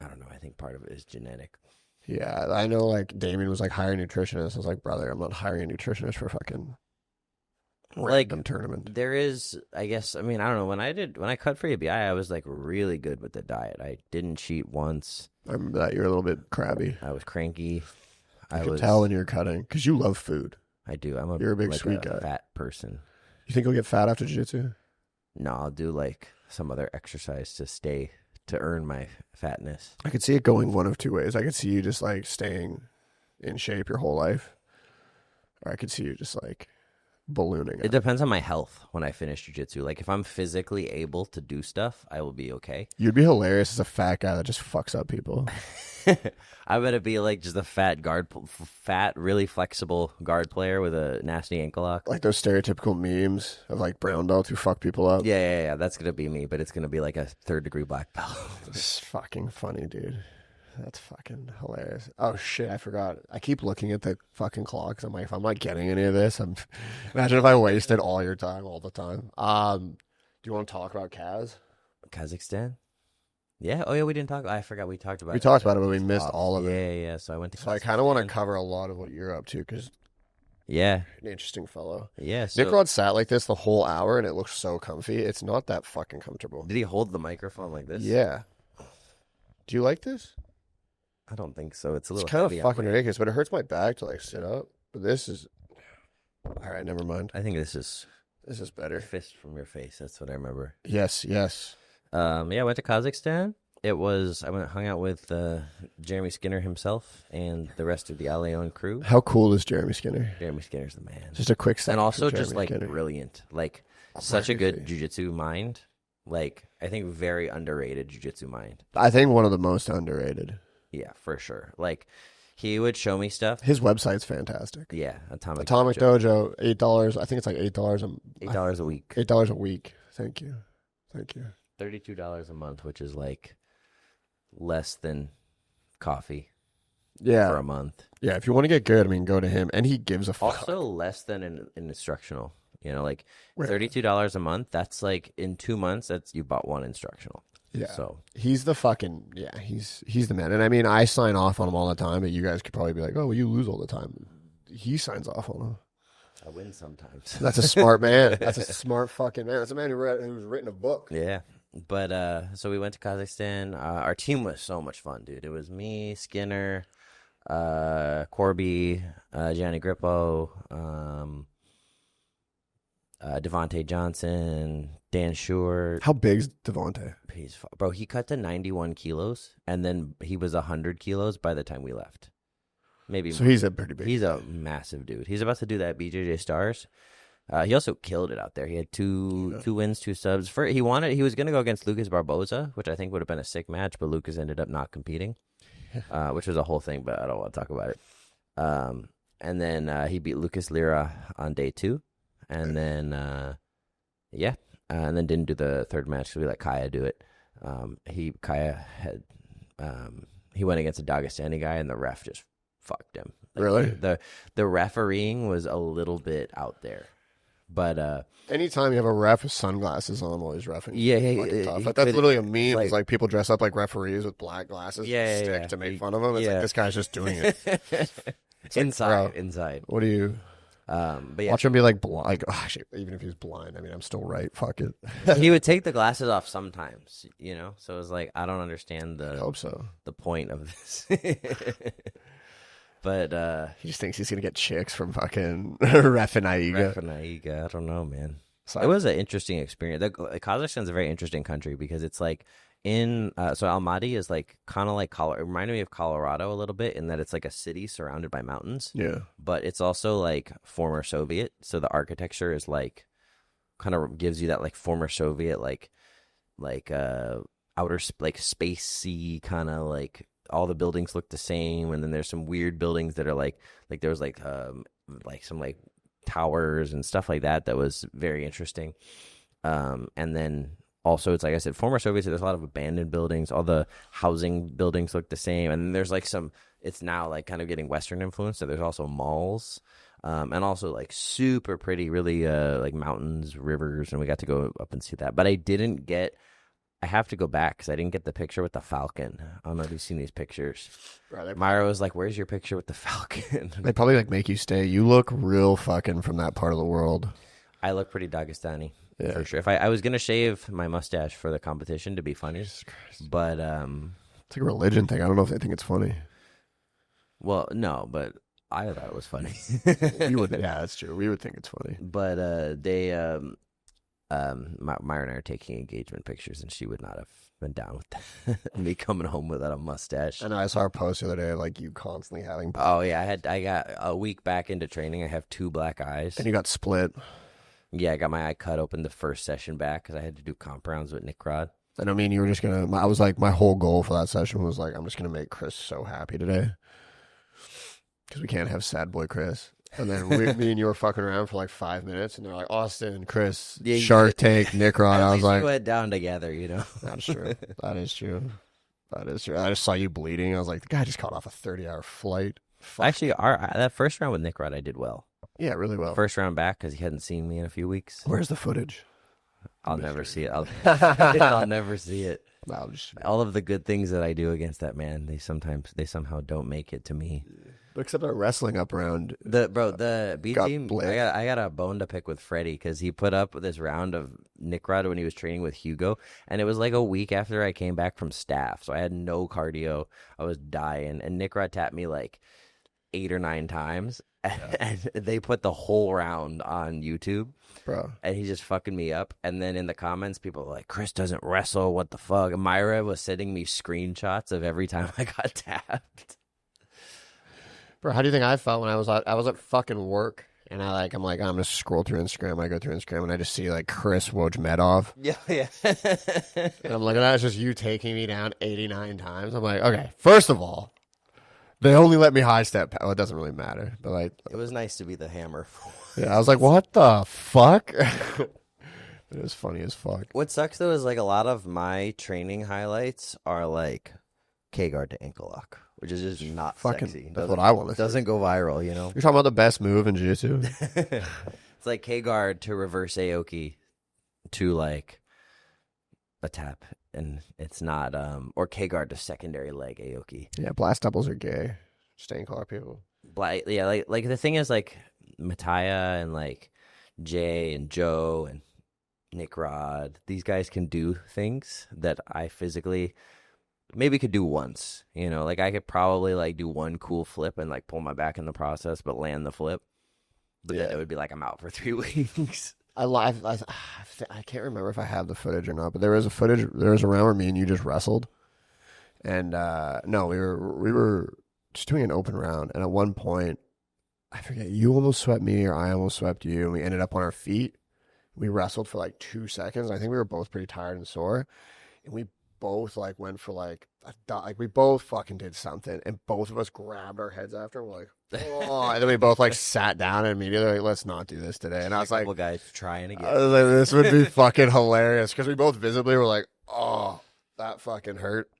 S2: I don't know. I think part of it is genetic.
S1: Yeah, I know. Like Damien was like hiring a nutritionist. I was like, brother, I'm not hiring a nutritionist for fucking random tournament.
S2: There is, I guess. I mean, I don't know. When I cut for ABI, I was like really good with the diet. I didn't cheat once.
S1: I remember that. You're a little bit crabby.
S2: I was cranky.
S1: I could tell when you're cutting because you love food.
S2: I do.
S1: You're a big sweet guy.
S2: Fat person.
S1: You think you'll get fat after jiu-jitsu?
S2: No, I'll do like some other exercise to earn my fatness.
S1: I could see it going one of two ways. I could see you just like staying in shape your whole life, or I could see you just like ballooning.
S2: It depends on my health when I finish jiu-jitsu. Like if I'm physically able to do stuff, I will be okay.
S1: You'd be hilarious as a fat guy that just fucks up people.
S2: I'm gonna be like just a fat, really flexible guard player with a nasty ankle lock.
S1: Like those stereotypical memes of like brown belts who fuck people up.
S2: Yeah. That's gonna be me, but it's gonna be like a 3rd-degree black belt.
S1: It's fucking funny, dude. That's fucking hilarious. Oh shit, I forgot. I keep looking at the fucking clocks. I'm like, if I'm not getting any of this, imagine if I wasted all your time all the time. Do you want to talk about
S2: Kazakhstan? Yeah. Oh yeah, we didn't talk. I forgot we talked about.
S1: We talked about it, but we missed all of it.
S2: Yeah. So I went to.
S1: So I kind of want to cover a lot of what you're up to because.
S2: Yeah.
S1: An interesting fellow.
S2: Yeah.
S1: Nick Rod sat like this the whole hour, and it looks so comfy. It's not that fucking comfortable.
S2: Did he hold the microphone like this?
S1: Yeah. Do you like this?
S2: I don't think so. It's
S1: kind of fucking ridiculous, but it hurts my back to like sit up. But this is all right. Never mind.
S2: I think this is
S1: better.
S2: Fist from your face. That's what I remember.
S1: Yes.
S2: Yeah, I went to Kazakhstan. Hung out with Jeremy Skinner himself and the rest of the Aleon crew.
S1: How cool is Jeremy Skinner?
S2: Jeremy Skinner's the man.
S1: Just a quick second.
S2: And also just like brilliant. Like such a good jiu-jitsu mind. Like I think very underrated jiu-jitsu mind.
S1: I think one of the most underrated.
S2: Yeah, for sure. Like he would show me stuff.
S1: His website's fantastic.
S2: Yeah, Atomic
S1: Dojo, $8. I think it's like $8
S2: $8 a week.
S1: $8 a week. Thank you.
S2: $32 a month, which is like less than coffee.
S1: Yeah,
S2: for a month.
S1: Yeah, if you want to get good, I mean, go to him, and he gives a fuck.
S2: Also, less than an instructional. You know, like $32 a month. That's like in 2 months. That's you bought one instructional.
S1: Yeah.
S2: So
S1: he's the fucking he's the man. And I mean, I sign off on him all the time, but you guys could probably be like, oh, well, you lose all the time. He signs off on him.
S2: I win sometimes.
S1: That's a smart man. That's a smart fucking man. That's a man who's written a book.
S2: Yeah. But so we went to Kazakhstan. Our team was so much fun, dude. It was me, Skinner, Corby, Gianni Grippo, Devontae Johnson, Dan Short.
S1: How big's Devontae?
S2: Bro, he cut to 91 kilos, and then he was 100 kilos by the time we left. Maybe
S1: so
S2: more.
S1: He's a pretty big.
S2: He's a massive dude. He's about to do that BJJ Stars. He also killed it out there. He had two wins, 2 subs. He was gonna go against Lucas Barboza, which I think would have been a sick match, but Lucas ended up not competing, which was a whole thing. But I don't want to talk about it. And then he beat Lucas Lira on day 2, and then and then didn't do the third match, so we let Kaya do it. He went against a Dagestani guy, and the ref just fucked him. Like,
S1: really?
S2: The refereeing was a little bit out there. But
S1: anytime you have a ref with sunglasses on while he's reffing,
S2: tough.
S1: Like, that's literally a meme. It's like people dress up like referees with black glasses, to make fun of them. It's like this guy's just doing it. It's
S2: inside.
S1: What do you?
S2: But
S1: watch him be like blind. Like, oh, shit, even if he's blind, I mean, I'm still right. Fuck it.
S2: He would take the glasses off sometimes, So it was like I don't understand
S1: I hope so.
S2: The point of this. But
S1: he just thinks he's gonna get chicks from fucking reffing
S2: AIGA. I don't know, man. It was an interesting experience. Kazakhstan's a very interesting country because it's like so Almaty is like kind of like Colorado. It reminded me of Colorado a little bit in that it's like a city surrounded by mountains.
S1: Yeah, but
S2: it's also like former Soviet, so the architecture is like kind of gives you that like former Soviet like outer like spacey kind of like. All the buildings look the same, and then there's some weird buildings that are like there was like some like towers and stuff like that was very interesting. And then also it's like I said, former Soviet. So there's a lot of abandoned buildings. All the housing buildings look the same, and then there's like it's now like kind of getting Western influence. So there's also malls, and also like super pretty, really like mountains, rivers, and we got to go up and see that. But I have to go back because I didn't get the picture with the falcon. I don't know if you've seen these pictures. Right, Myra was like, "Where's your picture with the falcon?"
S1: They probably like make you stay. You look real fucking from that part of the world.
S2: I look pretty Dagestani for sure. If I was gonna shave my mustache for the competition to be funny, but
S1: it's like a religion thing. I don't know if they think it's funny.
S2: Well, no, but I thought it was funny.
S1: You would, yeah, that's true. We would think it's funny.
S2: But they. Myra and I are taking engagement pictures, and she would not have been down with that. Me coming home without a mustache.
S1: I know. I saw a post the other day, like you constantly having.
S2: Oh yeah, I got a week back into training. I have 2 black eyes.
S1: And you got split.
S2: Yeah, I got my eye cut open the first session back because I had to do comp rounds with Nick Rod.
S1: And I mean, you were just gonna. I was like, my whole goal for that session was like, I'm just gonna make Chris so happy today because we can't have sad boy Chris. And then me and you were fucking around for like 5 minutes, and they're like, Austin, Chris, Shark Tank, Nick Rod. I was like,
S2: we went down together,
S1: That's true. That is true. That is true. I just saw you bleeding. I was like, the guy just caught off a 30-hour flight. Fuck.
S2: Actually, that first round with Nick Rod, I did well.
S1: Yeah, really well.
S2: First round back because he hadn't seen me in a few weeks.
S1: Where's the footage?
S2: I'll never see it. I'll never see it. All of the good things that I do against that man, they somehow don't make it to me.
S1: Except our wrestling up around
S2: the B team. I got a bone to pick with Freddie because he put up this round of Nick Rod when he was training with Hugo, and it was like a week after I came back from staff, so I had no cardio. I was dying, and Nick Rod tapped me like 8 or 9 times, and they put the whole round on YouTube,
S1: bro.
S2: And he's just fucking me up. And then in the comments, people were like, "Chris doesn't wrestle. What the fuck?" And Myra was sending me screenshots of every time I got tapped.
S1: Bro, how do you think I felt when I was at fucking work, and I'm gonna scroll through Instagram. I go through Instagram, and I just see like Chris Wojmedov.
S2: Yeah.
S1: And I'm like, that's just you taking me down 89 times. I'm like, okay, first of all, they only let me high step. Well, it doesn't really matter, but like,
S2: it was nice to be the hammer.
S1: Yeah, I was like, what the fuck? It was funny as fuck.
S2: What sucks though is like a lot of my training highlights are like K-guard to ankle lock, which is just not
S1: fucking
S2: sexy.
S1: That's what I want to see.
S2: Doesn't go viral,
S1: You're talking about the best move in jiu-jitsu?
S2: It's like K-guard to reverse Aoki to like a tap, and it's not or K-guard to secondary leg Aoki.
S1: Yeah, blast doubles are gay. Just ankle lock people.
S2: Yeah, like the thing is like Mattia and like Jay and Joe and Nick Rod, these guys can do things that I physically maybe could do once. You know, like I could probably like do one cool flip and like pull my back in the process, but land the flip. But then it would be like I'm out for 3 weeks.
S1: I can't remember if I have the footage or not, but there was a round where me and you just wrestled, and no, we were just doing an open round, and at one point, I forget, you almost swept me or I almost swept you, and we ended up on our feet. We wrestled for like 2 seconds. I think we were both pretty tired and sore, and we both like went for like we both fucking did something, and both of us grabbed our heads after. And we're like, oh, and then we both like sat down and immediately like, let's not do this today. And I was like,
S2: couple guys trying again.
S1: I was like, this would be fucking hilarious because we both visibly were like, oh, that fucking hurt.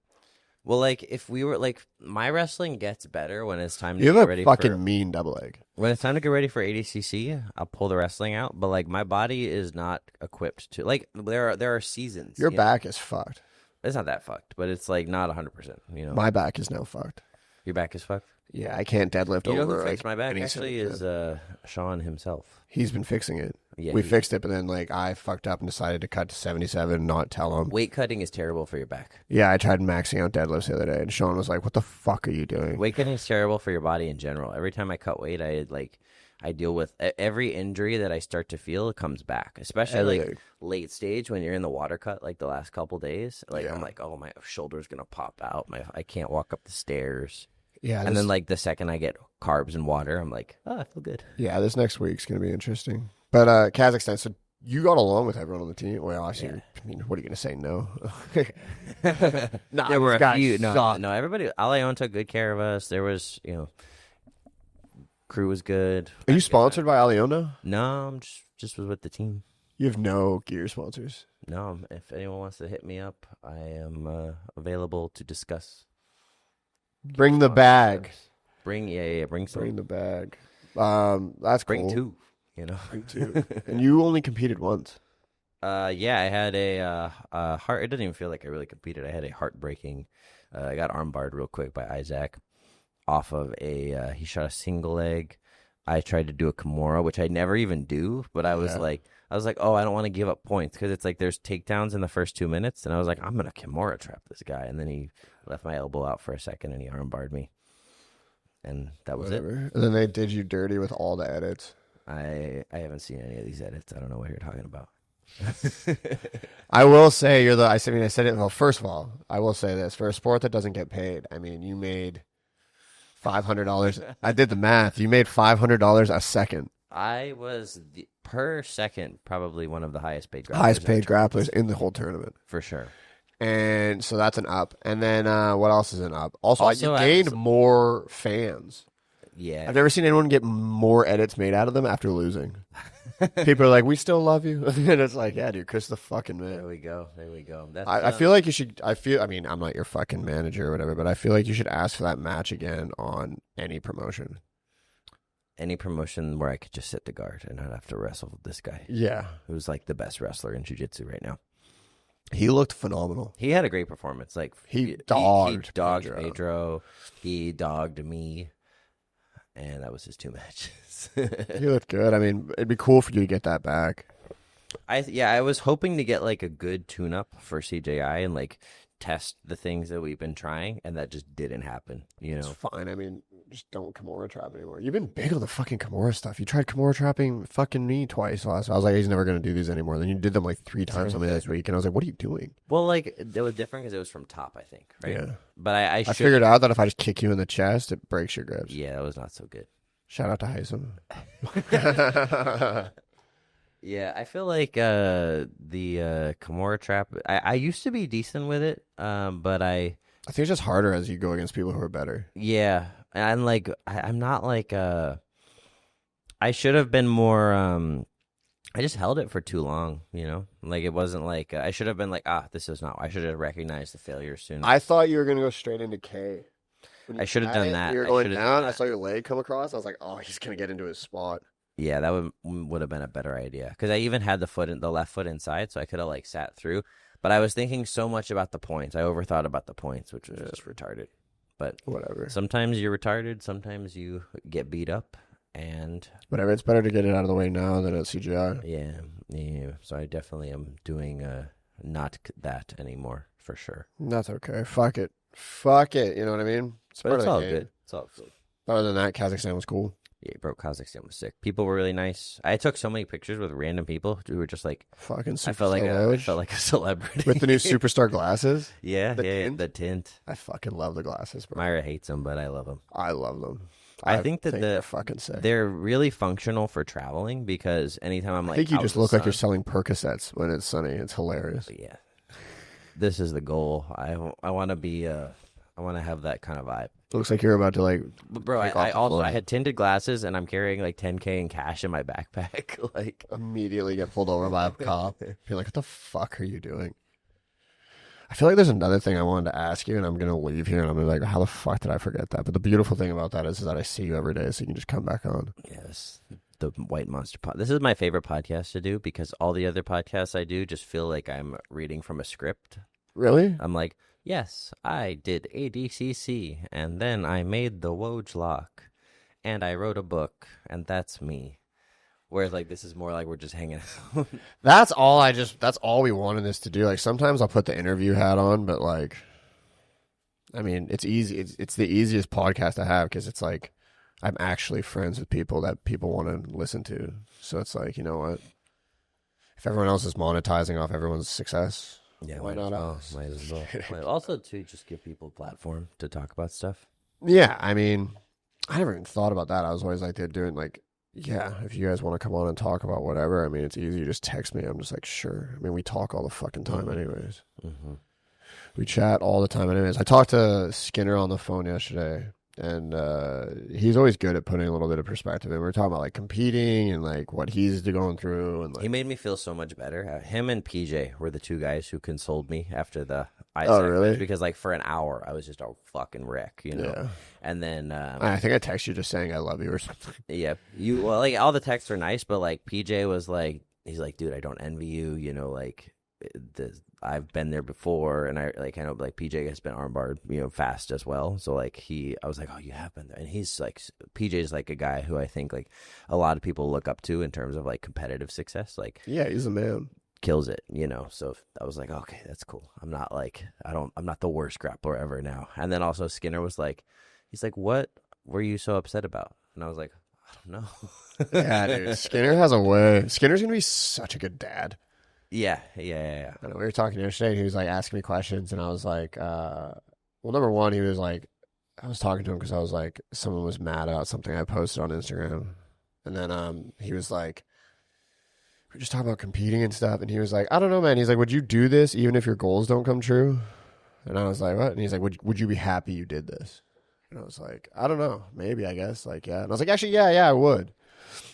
S2: Well, like if we were like, my wrestling gets better when it's time to
S1: You
S2: get
S1: have
S2: ready
S1: a fucking
S2: for
S1: mean double leg.
S2: when it's time to get ready for ADCC. I'll pull the wrestling out, but like my body is not equipped to like. There are seasons.
S1: Your back is fucked.
S2: It's not that fucked, but it's like not 100%. You know,
S1: My back is now fucked.
S2: your back is fucked.
S1: Yeah, I can't deadlift
S2: You know
S1: over.
S2: who fixed my back?
S1: any
S2: Actually,
S1: sort of-
S2: is Sean himself.
S1: He's been fixing it.
S2: Yeah,
S1: We fixed it, but then like I fucked up and decided to cut to 77 and not tell him.
S2: Weight cutting is terrible for your back.
S1: Yeah, I tried maxing out deadlifts the other day, and Sean was like, "What the fuck are you doing?"
S2: Weight cutting is terrible for your body in general. Every time I cut weight, I deal with every injury that I start to feel comes back, especially like late stage when you're in the water cut, like the last couple days. Like I'm like, oh, my shoulder's gonna pop out. I can't walk up the stairs.
S1: Yeah,
S2: And then like the second I get carbs and water, I'm like, oh, I feel good.
S1: yeah, this next week's gonna be interesting. But Kazakhstan, so you got along with everyone on the team. Well, I mean, what are you gonna say? No.
S2: Nah, there were a few. No, everybody. Aleon took good care of us. There was, crew was good.
S1: Are you sponsored by Aliona?
S2: No, I'm just was with the team.
S1: You have no gear sponsors.
S2: No, if anyone wants to hit me up, I am available to discuss.
S1: Bring the bag.
S2: Bring some.
S1: Bring the bag. That's
S2: Bring
S1: cool.
S2: 2.
S1: Bring 2. And you only competed once.
S2: Yeah, I had a heart. It doesn't even feel like I really competed. I had a heartbreaking. I got armbarred real quick by Isaac off of he shot a single leg. I tried to do a Kimura, which I never even do, but I was like, oh, I don't want to give up points because it's like there's takedowns in the first 2 minutes, and I was like, I'm gonna Kimura trap this guy, and then he left my elbow out for a second and he armbarred me, and that was it.
S1: And then they did you dirty with all the edits.
S2: I haven't seen any of these edits. I don't know what you're talking about.
S1: I will say I said it. Well, first of all, I will say this: for a sport that doesn't get paid, I mean, you made $500. I did the math. You made $500 a second.
S2: I was per second probably one of the highest paid
S1: grapplers in the whole tournament
S2: for sure.
S1: And so that's an up. And then what else is an up? Also you gained more fans.
S2: Yeah,
S1: I've never seen anyone get more edits made out of them after losing. People are like, "We still love you," and it's like, "Yeah, dude, Chris the fucking man."
S2: There we go.
S1: I feel like you should. I mean, I'm not your fucking manager or whatever, but I feel like you should ask for that match again on any promotion.
S2: Any promotion where I could just sit the guard and not have to wrestle with this guy.
S1: Yeah,
S2: who's like the best wrestler in jiu-jitsu right now.
S1: He looked phenomenal.
S2: He had a great performance. Like
S1: he dogged
S2: Pedro. He dogged me. And that was his 2 matches.
S1: He looked good. I mean, it'd be cool for you to get that back.
S2: I was hoping to get like a good tune-up for CJI and like test the things that we've been trying, and that just didn't happen.
S1: It's fine. I mean, just don't Kimura trap anymore. You've been big on the fucking Kimura stuff. You tried Kimura trapping fucking me twice last. I was like, he's never going to do these anymore. Then you did them like 3 times on me this week, and I was like, what are you doing?
S2: Well, like it was different because it was from top, I think, right?
S1: Yeah.
S2: But I
S1: figured out that if I just kick you in the chest, it breaks your grips.
S2: Yeah, that was not so good.
S1: Shout out to Heisem.
S2: Yeah, I feel like the Kimura trap. I used to be decent with it, but I
S1: think it's just harder as you go against people who are better.
S2: Yeah, and like I'm not like I should have been more. I just held it for too long, Like it wasn't like I should have been like, this is not. I should have recognized the failure sooner.
S1: I thought you were gonna go straight into K.
S2: I should have done that.
S1: You were going down. I saw your leg come across. I was like, oh, he's gonna get into his spot.
S2: Yeah, that would have been a better idea because I even had the left foot inside, so I could have like sat through. But I was thinking so much about the points. I overthought about the points, which was just retarded. But
S1: whatever.
S2: Sometimes you're retarded. Sometimes you get beat up,
S1: But it's better to get it out of the way now than at CJI.
S2: Yeah. So I definitely am doing not that anymore for sure.
S1: That's okay. Fuck it. You know what I mean?
S2: But it's all good. It's all good.
S1: Other than that, Kazakhstan was cool.
S2: Yeah, bro, Kazakhstan was sick. People were really nice. I took so many pictures with random people who were just like
S1: fucking super
S2: I felt like a celebrity.
S1: With the new superstar glasses.
S2: The tint.
S1: I fucking love the glasses, bro.
S2: Myra hates them, but I love them.
S1: I love them.
S2: I think that
S1: they're fucking sick.
S2: They're really functional for traveling because anytime I'm like,
S1: I think you just look like you're selling Percocets when it's sunny. It's hilarious.
S2: But yeah, this is the goal. I want to be. I want to have that kind of vibe.
S1: Looks like you're about to like.
S2: Bro, I had tinted glasses and I'm carrying like $10K in cash in my backpack. Like
S1: immediately get pulled over by a cop. You're like, what the fuck are you doing? I feel like there's another thing I wanted to ask you, and I'm gonna leave here, and I'm gonna be like, how the fuck did I forget that? But the beautiful thing about that is that I see you every day, so you can just come back on.
S2: Yes, the White Monster Pod. This is my favorite podcast to do because all the other podcasts I do just feel like I'm reading from a script.
S1: Really?
S2: I'm like, yes, I did ADCC, and then I made the Woj lock, and I wrote a book, and that's me. Whereas, like, this is more like we're just hanging out.
S1: That's all we wanted this to do. Like, sometimes I'll put the interview hat on, but, like, I mean, it's easy. It's the easiest podcast I have because it's like I'm actually friends with people that people want to listen to. So it's like, you know what? If everyone else is monetizing off everyone's success, why not us?
S2: Might as well. Also, to just give people a platform to talk about stuff.
S1: Yeah, I mean, I never even thought about that. I was always like, they're doing, like, yeah, if you guys want to come on and talk about whatever, I mean, it's easy. You just text me. I'm just like, sure. I mean, we talk all the fucking time anyways. Mm-hmm. We chat all the time anyways. I talked to Skinner on the phone yesterday, and he's always good at putting a little bit of perspective in. We were talking about, like, competing and, like, what he's going through. And like,
S2: he made me feel so much better. Him and PJ were the two guys who consoled me after the
S1: really?
S2: Because, like, for an hour, I was just a fucking wreck, you know?
S1: Yeah.
S2: And then...
S1: I think I texted you just saying I love you or something.
S2: Yeah. Well, like, all the texts are nice, but, like, PJ was like... He's like, dude, I don't envy you, you know, like... I've been there before, and I know, like, PJ has been armbarred, you know, fast as well. So, like, I was like, oh, you have been there. And he's, like... PJ's, like, a guy who I think, like, a lot of people look up to in terms of, like, competitive success. Like...
S1: Yeah, he's a man.
S2: Kills it, you know. So I was like, okay, that's cool. I'm not the worst grappler ever now. And then also Skinner was like, he's like, what were you so upset about? And I was like, I don't know.
S1: Yeah, dude. Skinner has a way. Skinner's gonna be such a good dad.
S2: Yeah.
S1: I know, we were talking yesterday, and he was like asking me questions, and I was like, well, number one, he was like, I was talking to him because I was like, someone was mad about something I posted on Instagram, and then he was like, we're just talking about competing and stuff, and he was like, I don't know, man. He's like, would you do this even if your goals don't come true? And I was like, what? And he's like, would you be happy you did this? And I was like, I don't know, maybe, I guess, like, yeah. And I was like, actually, yeah, I would.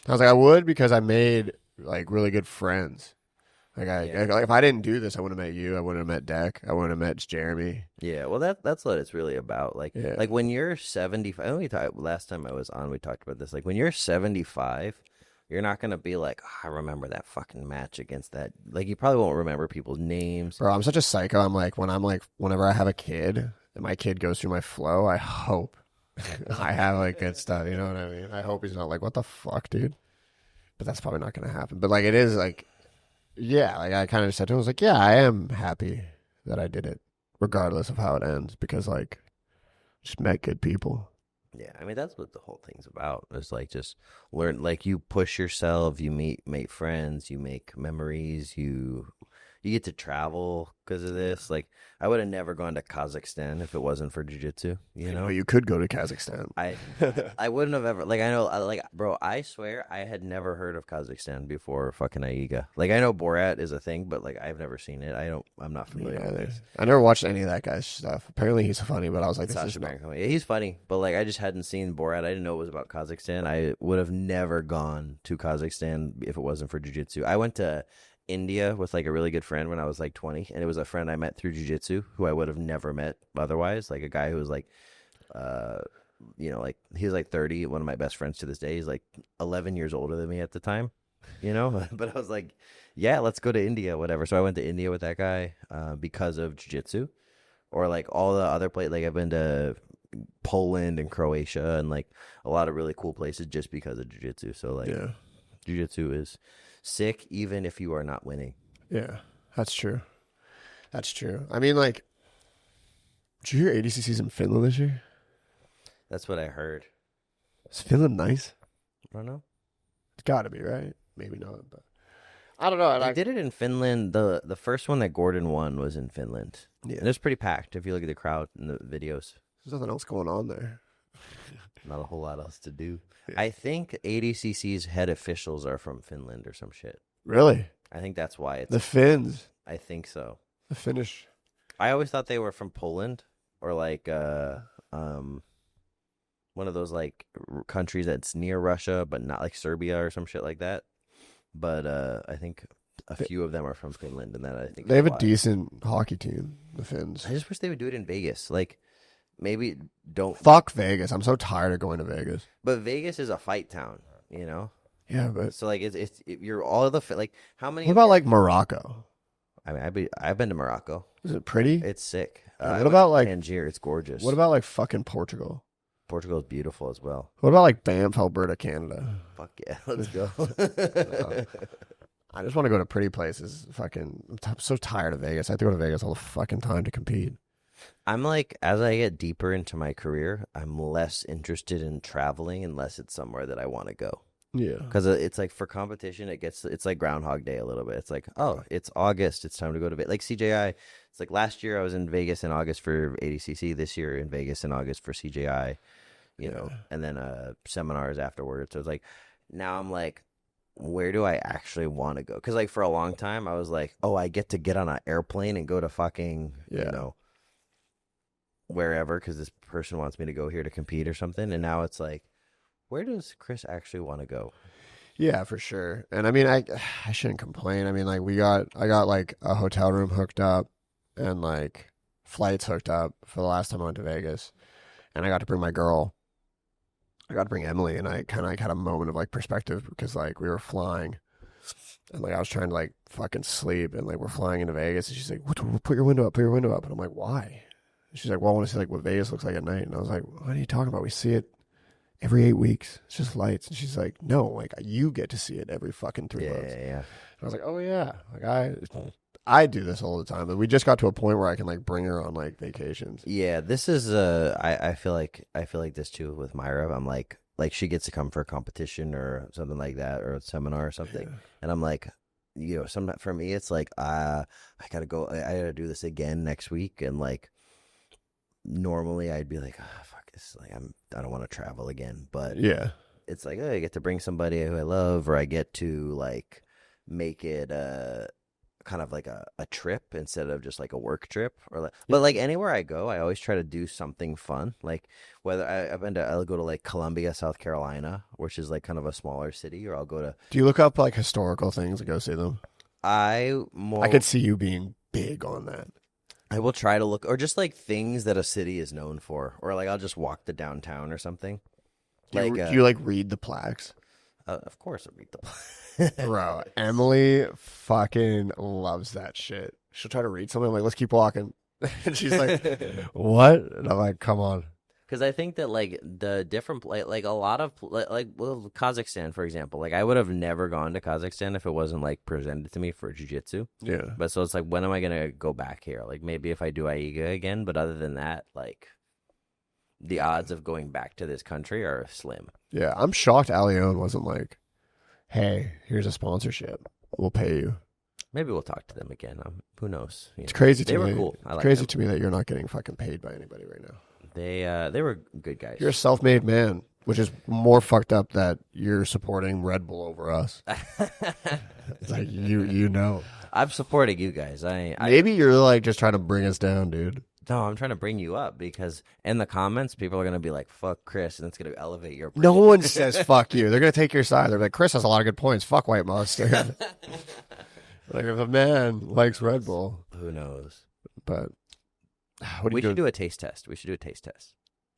S1: I was like, I would, because I made, like, really good friends. Like, like, if I didn't do this, I wouldn't have met you. I wouldn't have met Deck. I wouldn't have met Jeremy.
S2: Yeah, well, that's what it's really about. Like, like when you're 75, I know last time I was on, we talked about this. Like, when you're 75, you're not going to be like, oh, I remember that fucking match against that. Like, you probably won't remember people's names.
S1: Bro, I'm such a psycho. Whenever I have a kid and my kid goes through my flow, I hope I have, like, good stuff. You know what I mean? I hope he's not like, what the fuck, dude? But that's probably not going to happen. But, like, it is, like, yeah, like, I kind of said to him, I was like, yeah, I am happy that I did it, regardless of how it ends, because, like, just met good people.
S2: Yeah, I mean, that's what the whole thing's about. It's like, just learn, like, you push yourself, you make friends, you make memories, you get to travel because of this. Like, I would have never gone to Kazakhstan if it wasn't for jiu-jitsu, you know?
S1: You could go to Kazakhstan.
S2: I wouldn't have ever, like, I know, like, bro, I swear I had never heard of Kazakhstan before fucking AIGA. Like, I know Borat is a thing, but, like, I've never seen it. I'm not familiar with this.
S1: I never watched any of that guy's stuff. Apparently he's funny, but I was like,
S2: yeah, he's funny, but, like, I just hadn't seen Borat. I didn't know it was about Kazakhstan. I would have never gone to Kazakhstan if it wasn't for jiu-jitsu. I went to India with, like, a really good friend when I was, like, 20, and it was a friend I met through jiu-jitsu who I would have never met otherwise. Like, a guy who was, like, you know, like, he was, like, 30, one of my best friends to this day. He's, like, 11 years older than me at the time, you know? But I was like, yeah, let's go to India, whatever. So I went to India with that guy because of jiu-jitsu. Or, like, all the other places. Like, I've been to Poland and Croatia and like a lot of really cool places just because of jiu-jitsu. So like jiu-jitsu is sick even if you are not winning.
S1: Yeah, that's true. That's true. I mean, like, did you hear ADCC's in Finland this year?
S2: That's what I heard.
S1: Is Finland nice?
S2: I don't know.
S1: It's got to be, right? Maybe not, but I don't know.
S2: They did it in Finland. The first one that Gordon won was in Finland. Yeah. And it was pretty packed if you look at the crowd in the videos.
S1: There's nothing else going on there.
S2: Not a whole lot else to do. Yeah. I think ADCC's head officials are from Finland or some shit.
S1: Really?
S2: I think that's why it's...
S1: The Finns.
S2: I think so.
S1: The Finnish.
S2: I always thought they were from Poland or like one of those like countries that's near Russia but not like Serbia or some shit like that. But I think a few of them are from Finland, and that I think
S1: they have a decent hockey team, the Finns.
S2: I just wish they would do it in Vegas. Like, maybe don't...
S1: Fuck Vegas. I'm so tired of going to Vegas.
S2: But Vegas is a fight town, you know?
S1: Yeah, but...
S2: So, like, you're all the... Like, how many...
S1: What about, like, Morocco?
S2: I mean, I've been to Morocco.
S1: Is it pretty?
S2: It's sick.
S1: What about, like...
S2: Tangier, it's gorgeous.
S1: What about, like, fucking Portugal?
S2: Portugal is beautiful as well.
S1: What about, like, Banff, Alberta, Canada?
S2: Fuck yeah, let's go.
S1: I just want to go to pretty places. Fucking, I'm so tired of Vegas. I have to go to Vegas all the fucking time to compete.
S2: I'm like, as I get deeper into my career, I'm less interested in traveling unless it's somewhere that I want to go.
S1: Yeah.
S2: Because it's like for competition, it's like Groundhog Day a little bit. It's like, oh, it's August. It's time to go to Vegas. Like CJI. It's like last year I was in Vegas in August for ADCC. This year in Vegas in August for CJI. You know, and then seminars afterwards. So it's like, now I'm like, where do I actually want to go? Because like for a long time, I was like, oh, I get to get on an airplane and go to fucking, you know, wherever because this person wants me to go here to compete or something. And now it's like, where does Chris actually want to go?
S1: Yeah, for sure. And I mean, I shouldn't complain. I mean, like I got like a hotel room hooked up and like flights hooked up for the last time I went to Vegas, and I got to bring my girl. I got to bring Emily, and I kind of like had a moment of like perspective because like we were flying, and like I was trying to like fucking sleep, and like we're flying into Vegas, and she's like, "Put your window up, and I'm like, "Why?" And she's like, "Well, I want to see like what Vegas looks like at night," and I was like, "What are you talking about? We see it every 8 weeks. It's just lights." And she's like, "No, like you get to see it every fucking 3 months."
S2: Yeah.
S1: And I was like, "Oh yeah, like I do this all the time." But we just got to a point where I can like bring her on like vacations.
S2: Yeah, this is I feel like this too with Myra. I'm like she gets to come for a competition or something like that or a seminar or something, and I'm like, you know, for me it's like I gotta go. I gotta do this again next week, and like normally I'd be like, oh, fuck this, like I don't want to travel again, but
S1: yeah,
S2: it's like, oh, I get to bring somebody who I love, or I get to like make it kind of like a trip instead of just like a work trip or like, but like anywhere I go, I always try to do something fun. Like whether I'll go to like Columbia, South Carolina, which is like kind of a smaller city, or I'll go to.
S1: Do you look up like historical things and go see them?
S2: I
S1: could see you being big on that.
S2: I will try to look, or just like things that a city is known for, or like I'll just walk the downtown or something.
S1: Do you like read the plaques?
S2: Of course I read the plaques.
S1: Bro, Emily fucking loves that shit. She'll try to read something. I'm like, let's keep walking. And she's like, what? And I'm like, come on.
S2: Because I think that like the different like a lot of like Kazakhstan, for example, like I would have never gone to Kazakhstan if it wasn't like presented to me for jiu-jitsu.
S1: Yeah.
S2: But so it's like, when am I gonna go back here? Like maybe if I do AIGA again, but other than that, like the odds of going back to this country are slim.
S1: Yeah, I'm shocked Allione wasn't like, hey, here's a sponsorship. We'll pay you.
S2: Maybe we'll talk to them again. Who knows?
S1: It's crazy to me.
S2: They were cool.
S1: It's crazy to me that you're not getting fucking paid by anybody right now.
S2: They were good guys.
S1: You're a self-made man, which is more fucked up that you're supporting Red Bull over us. It's like you know.
S2: I'm supporting you guys.
S1: Maybe you're like just trying to bring us down, dude.
S2: No, I'm trying to bring you up because in the comments, people are going to be like, fuck Chris, and it's going to elevate your
S1: No one says fuck you. They're going to take your side. They're like, Chris has a lot of good points. Fuck White Monster. Like, if a man likes Red Bull.
S2: Who knows?
S1: But
S2: we should do a taste test. We should do a taste test.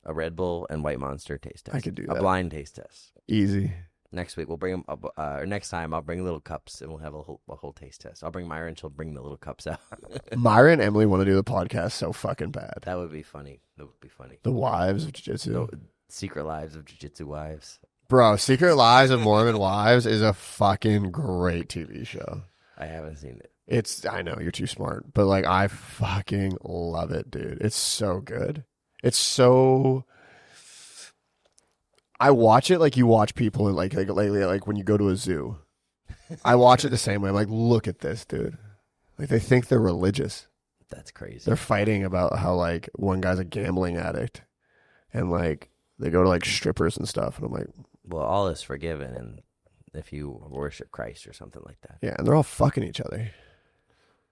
S2: A Red Bull and White Monster taste test.
S1: I could do that.
S2: A blind taste test.
S1: Easy.
S2: Next week we'll bring them up, or next time I'll bring little cups and we'll have a whole taste test. I'll bring Myra and she'll bring the little cups out.
S1: Myra and Emily want to do the podcast so fucking bad.
S2: That would be funny. That would be funny.
S1: The wives of jiu-jitsu.
S2: Secret Lives of Jiu-Jitsu Wives.
S1: Bro, Secret Lives of Mormon Wives is a fucking great TV show.
S2: I haven't seen it.
S1: I know you're too smart, but like I fucking love it, dude. It's so good. It's so. I watch it like you watch people in like when you go to a zoo. I watch it the same way. I'm like, look at this, dude. Like they think they're religious.
S2: That's crazy.
S1: They're fighting about how like one guy's a gambling addict, and like they go to like strippers and stuff, and I'm like,
S2: well, all is forgiven, and if you worship Christ or something like that.
S1: Yeah, and they're all fucking each other.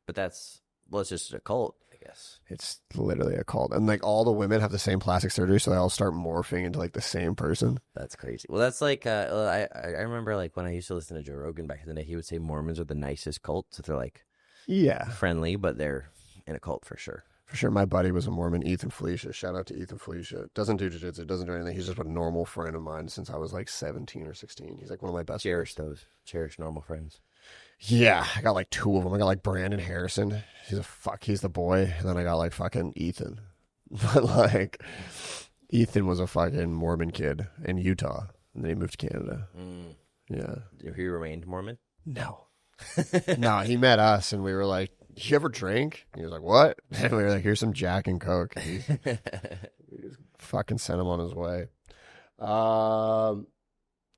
S2: But it's just a cult, I guess.
S1: It's literally a cult. And like all the women have the same plastic surgery, so they all start morphing into like the same person.
S2: That's crazy. Well, that's like, I remember like when I used to listen to Joe Rogan back in the day, he would say Mormons are the nicest cult. So they're like friendly, but they're in a cult for sure.
S1: For sure. My buddy was a Mormon, Ethan Felicia. Shout out to Ethan Felicia. Doesn't do jiu-jitsu, doesn't do anything. He's just a normal friend of mine since I was like 17 or 16. He's like one of my best
S2: friends.
S1: Those.
S2: Cherish normal friends.
S1: Yeah, I got like two of them. I got like Brandon Harrison. He's the boy. And then I got like fucking Ethan. But like, Ethan was a fucking Mormon kid in Utah. And then he moved to Canada.
S2: Mm.
S1: Yeah.
S2: He remained Mormon?
S1: No. No, he met us and we were like, you ever drink? He was like, what? And we were like, here's some Jack and Coke. And we just fucking sent him on his way. You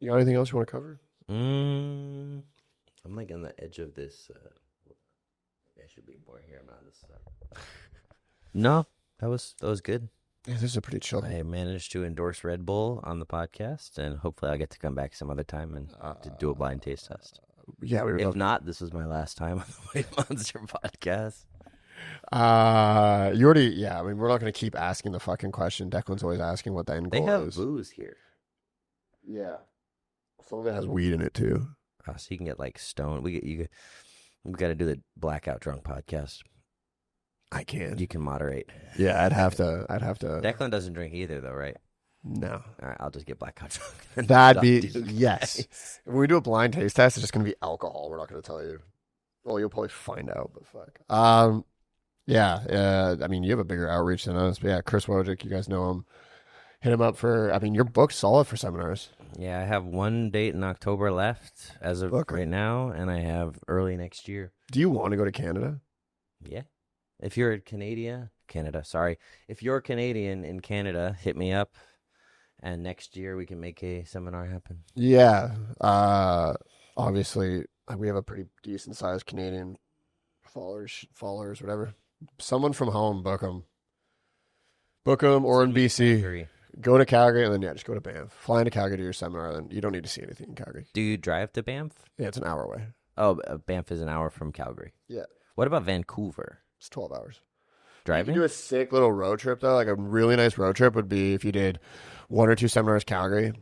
S1: got anything else you want to cover?
S2: I'm like on the edge of this. I should be more here. I'm not on this side. No, that was good.
S1: Yeah, this is a pretty chill.
S2: I managed to endorse Red Bull on the podcast, and hopefully I'll get to come back some other time and to do a blind taste test.
S1: Yeah,
S2: if not, this was my last time on the White Monster podcast.
S1: You already, yeah. I mean, we're not going to keep asking the fucking question. Declan's always asking what the end goal is.
S2: They have booze here.
S1: Yeah, some of it has weed in it too.
S2: So you can get like stoned. We got to do the blackout drunk podcast.
S1: I can.
S2: You can moderate.
S1: Yeah, I'd have to.
S2: Declan doesn't drink either, though, right?
S1: No.
S2: All right, I'll just get blackout drunk.
S1: That'd be yes. If we do a blind taste test, it's just gonna be alcohol. We're not gonna tell you. Well, you'll probably find out, but fuck. Yeah. I mean, you have a bigger outreach than us, but yeah, Chris Wojcik, you guys know him. Hit him up for. I mean, your book's solid for seminars.
S2: Yeah, I have one date in October left as of right now, and I have early next year.
S1: Do you want to go to Canada?
S2: Yeah. If you're a If you're Canadian in Canada, hit me up, and next year we can make a seminar happen.
S1: Yeah. Obviously, we have a pretty decent sized Canadian followers, whatever. Someone from home, book them. Book them, or in BC.
S2: Calgary.
S1: Go to Calgary, and then just go to Banff. Fly into Calgary to your seminar, then you don't need to see anything in Calgary.
S2: Do you drive to Banff?
S1: Yeah, it's an hour away.
S2: Oh, Banff is an hour from Calgary.
S1: Yeah.
S2: What about Vancouver?
S1: It's 12 hours.
S2: Driving?
S1: You can do a sick little road trip, though. Like a really nice road trip would be if you did 1 or 2 seminars Calgary,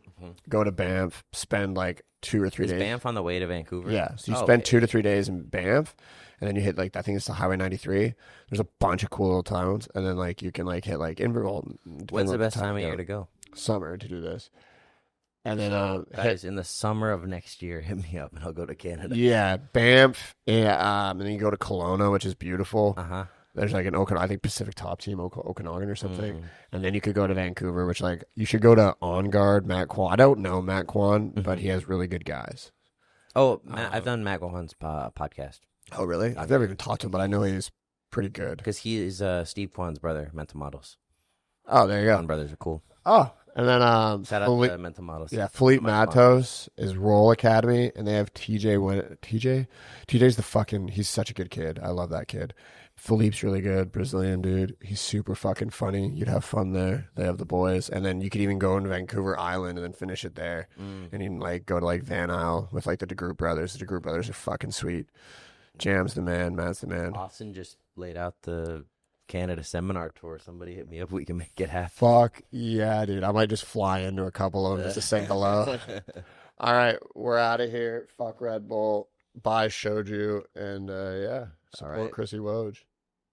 S1: go to Banff, spend like 2 or 3 days.
S2: Is Banff on the way to Vancouver?
S1: Yeah. So you spend 2 to 3 days in Banff, and then you hit like, I think it's the Highway 93. There's a bunch of cool little towns, and then like you can like hit like Inverell.
S2: When's the best time of year to go?
S1: Summer to do this. And then
S2: guys, in the summer of next year, hit me up and I'll go to Canada.
S1: Yeah, Banff. Yeah, and then you go to Kelowna, which is beautiful. There's like an I think Pacific Top Team, Okanagan or something. And then you could go to Vancouver, which like you should go to On Guard, Matt Kwan. I don't know Matt Kwan, but he has really good guys.
S2: Oh, I've done Matt Kwan's podcast.
S1: Oh, really? I've never even talked to him, but I know he's pretty good.
S2: Because he is Steve Kwan's brother, Mental Models.
S1: Oh, there you go.
S2: Kwan brothers are cool.
S1: Oh, and then
S2: shout out to Mental Models.
S1: Yeah, Philippe Matos is Roll Academy, and they have TJ. TJ's he's such a good kid. I love that kid. Philippe's really good, Brazilian dude. He's super fucking funny. You'd have fun there. They have the boys, and then you could even go into Vancouver Island and then finish it there, and you can like go to like Van Isle with like the DeGroot brothers. The DeGroot brothers are fucking sweet. Jam's the man. Matt's the man.
S2: Austin just laid out the Canada seminar tour. Somebody hit me up. We can make it happen.
S1: Fuck yeah, dude. I might just fly into a couple of them just to say hello. All right, we're out of here. Fuck Red Bull. Bye, Shoju. And yeah, support Chrissy Woj.